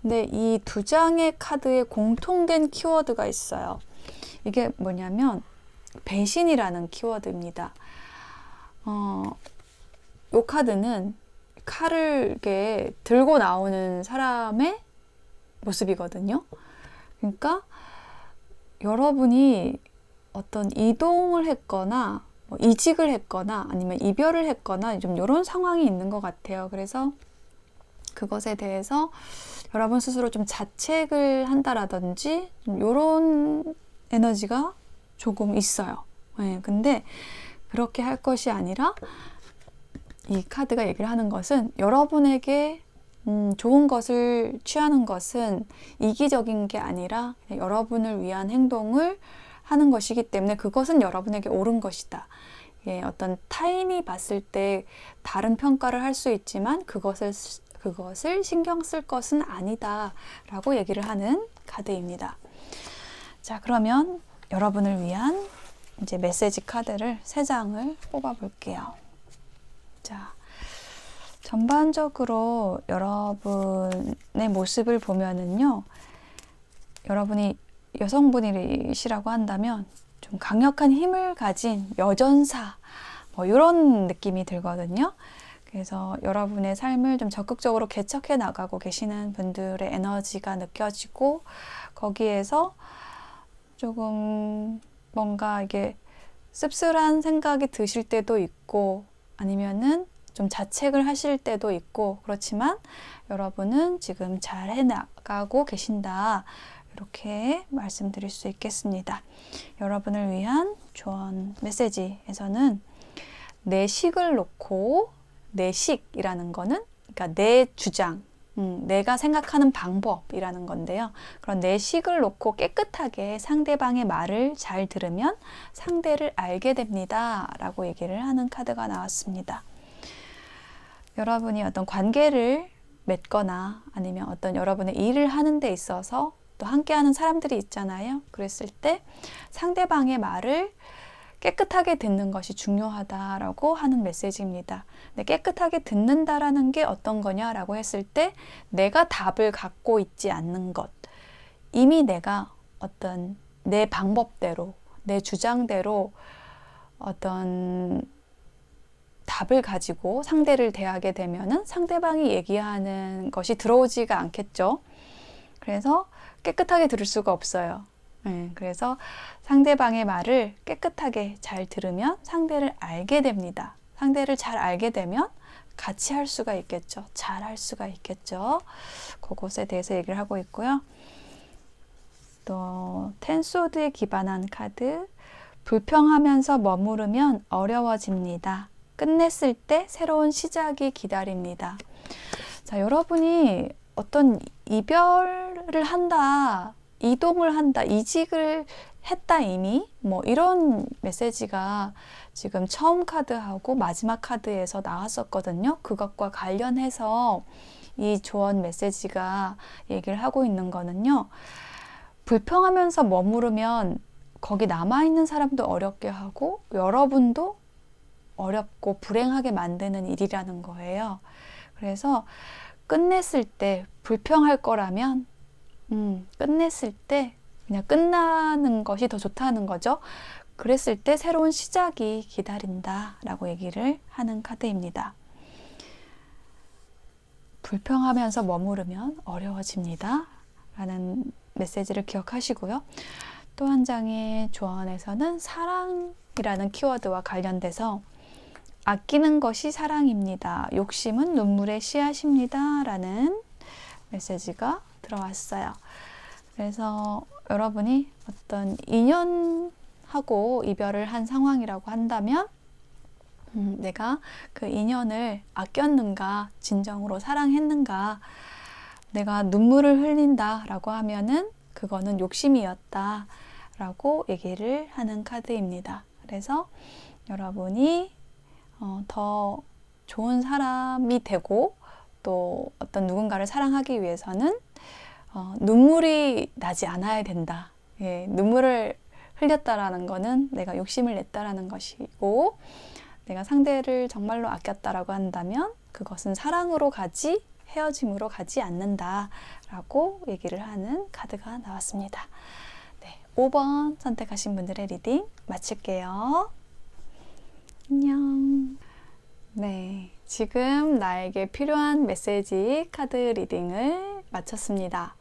근데 이 두 장의 카드에 공통된 키워드가 있어요. 이게 뭐냐면 배신이라는 키워드입니다. 이 카드는 칼을 이렇게 들고 나오는 사람의 모습이거든요. 그러니까 여러분이 어떤 이동을 했거나 뭐 이직을 했거나 아니면 이별을 했거나 좀 이런 상황이 있는 것 같아요. 그래서 그것에 대해서 여러분 스스로 좀 자책을 한다라든지 이런 에너지가 조금 있어요. 근데 그렇게 할 것이 아니라, 이 카드가 얘기를 하는 것은 여러분에게 좋은 것을 취하는 것은 이기적인 게 아니라 그냥 여러분을 위한 행동을 하는 것이기 때문에 그것은 여러분에게 옳은 것이다. 어떤 타인이 봤을 때 다른 평가를 할 수 있지만 그것을 신경 쓸 것은 아니다 라고 얘기를 하는 카드입니다. 자, 그러면 여러분을 위한 이제 메시지 카드를 3장을 뽑아 볼게요. 자, 전반적으로 여러분의 모습을 보면은요, 여러분이 여성분이시라고 한다면 좀 강력한 힘을 가진 여전사, 뭐 이런 느낌이 들거든요. 그래서 여러분의 삶을 좀 적극적으로 개척해 나가고 계시는 분들의 에너지가 느껴지고, 거기에서 조금 뭔가 이게 씁쓸한 생각이 드실 때도 있고, 아니면은 좀 자책을 하실 때도 있고, 그렇지만 여러분은 지금 잘 해나가고 계신다, 이렇게 말씀드릴 수 있겠습니다. 여러분을 위한 조언 메시지에서는 내 식을 놓고, 내 식이라는 거는 그러니까 내 주장, 내가 생각하는 방법이라는 건데요. 그런 내 식을 놓고 깨끗하게 상대방의 말을 잘 들으면 상대를 알게 됩니다 라고 얘기를 하는 카드가 나왔습니다. 여러분이 어떤 관계를 맺거나 아니면 어떤 여러분의 일을 하는 데 있어서 또 함께하는 사람들이 있잖아요. 그랬을 때 상대방의 말을 깨끗하게 듣는 것이 중요하다라고 하는 메시지입니다. 근데 깨끗하게 듣는다라는 게 어떤 거냐라고 했을 때, 내가 답을 갖고 있지 않는 것, 이미 내가 어떤 내 방법대로, 내 주장대로 어떤 답을 가지고 상대를 대하게 되면은 상대방이 얘기하는 것이 들어오지가 않겠죠. 그래서 깨끗하게 들을 수가 없어요. 그래서 상대방의 말을 깨끗하게 잘 들으면 상대를 알게 됩니다. 상대를 잘 알게 되면 같이 할 수가 있겠죠. 잘 할 수가 있겠죠. 그것에 대해서 얘기를 하고 있고요. 또 텐소드에 기반한 카드, 불평하면서 머무르면 어려워집니다. 끝냈을 때 새로운 시작이 기다립니다. 자, 여러분이 어떤 이별을 한다, 이동을 한다, 이직을 했다 이미, 뭐 이런 메시지가 지금 처음 카드하고 마지막 카드에서 나왔었거든요. 그것과 관련해서 이 조언 메시지가 얘기를 하고 있는 거는요, 불평하면서 머무르면 거기 남아있는 사람도 어렵게 하고 여러분도 어렵고 불행하게 만드는 일이라는 거예요. 그래서 끝냈을 때 불평할 거라면 끝냈을 때 그냥 끝나는 것이 더 좋다는 거죠. 그랬을 때 새로운 시작이 기다린다 라고 얘기를 하는 카드입니다. 불평하면서 머무르면 어려워집니다 라는 메시지를 기억하시고요. 또 한 장의 조언에서는 사랑이라는 키워드와 관련돼서 아끼는 것이 사랑입니다. 욕심은 눈물의 씨앗입니다 라는 메시지가 들어왔어요. 그래서 여러분이 어떤 인연하고 이별을 한 상황이라고 한다면 내가 그 인연을 아꼈는가, 진정으로 사랑했는가, 내가 눈물을 흘린다 라고 하면은 그거는 욕심이었다 라고 얘기를 하는 카드입니다. 그래서 여러분이 더 좋은 사람이 되고 또 어떤 누군가를 사랑하기 위해서는 눈물이 나지 않아야 된다. 예, 눈물을 흘렸다라는 거는 내가 욕심을 냈다라는 것이고, 내가 상대를 정말로 아꼈다라고 한다면 그것은 사랑으로 가지 헤어짐으로 가지 않는다라고 얘기를 하는 카드가 나왔습니다. 네, 5번 선택하신 분들의 리딩 마칠게요. 안녕. 네, 지금 나에게 필요한 메시지 카드 리딩을 마쳤습니다.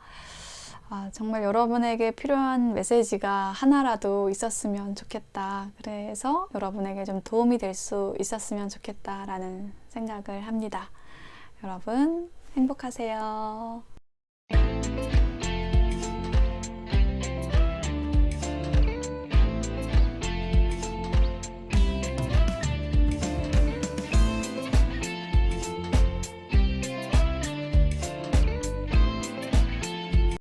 정말 여러분에게 필요한 메시지가 하나라도 있었으면 좋겠다. 그래서 여러분에게 좀 도움이 될 수 있었으면 좋겠다라는 생각을 합니다. 여러분 행복하세요.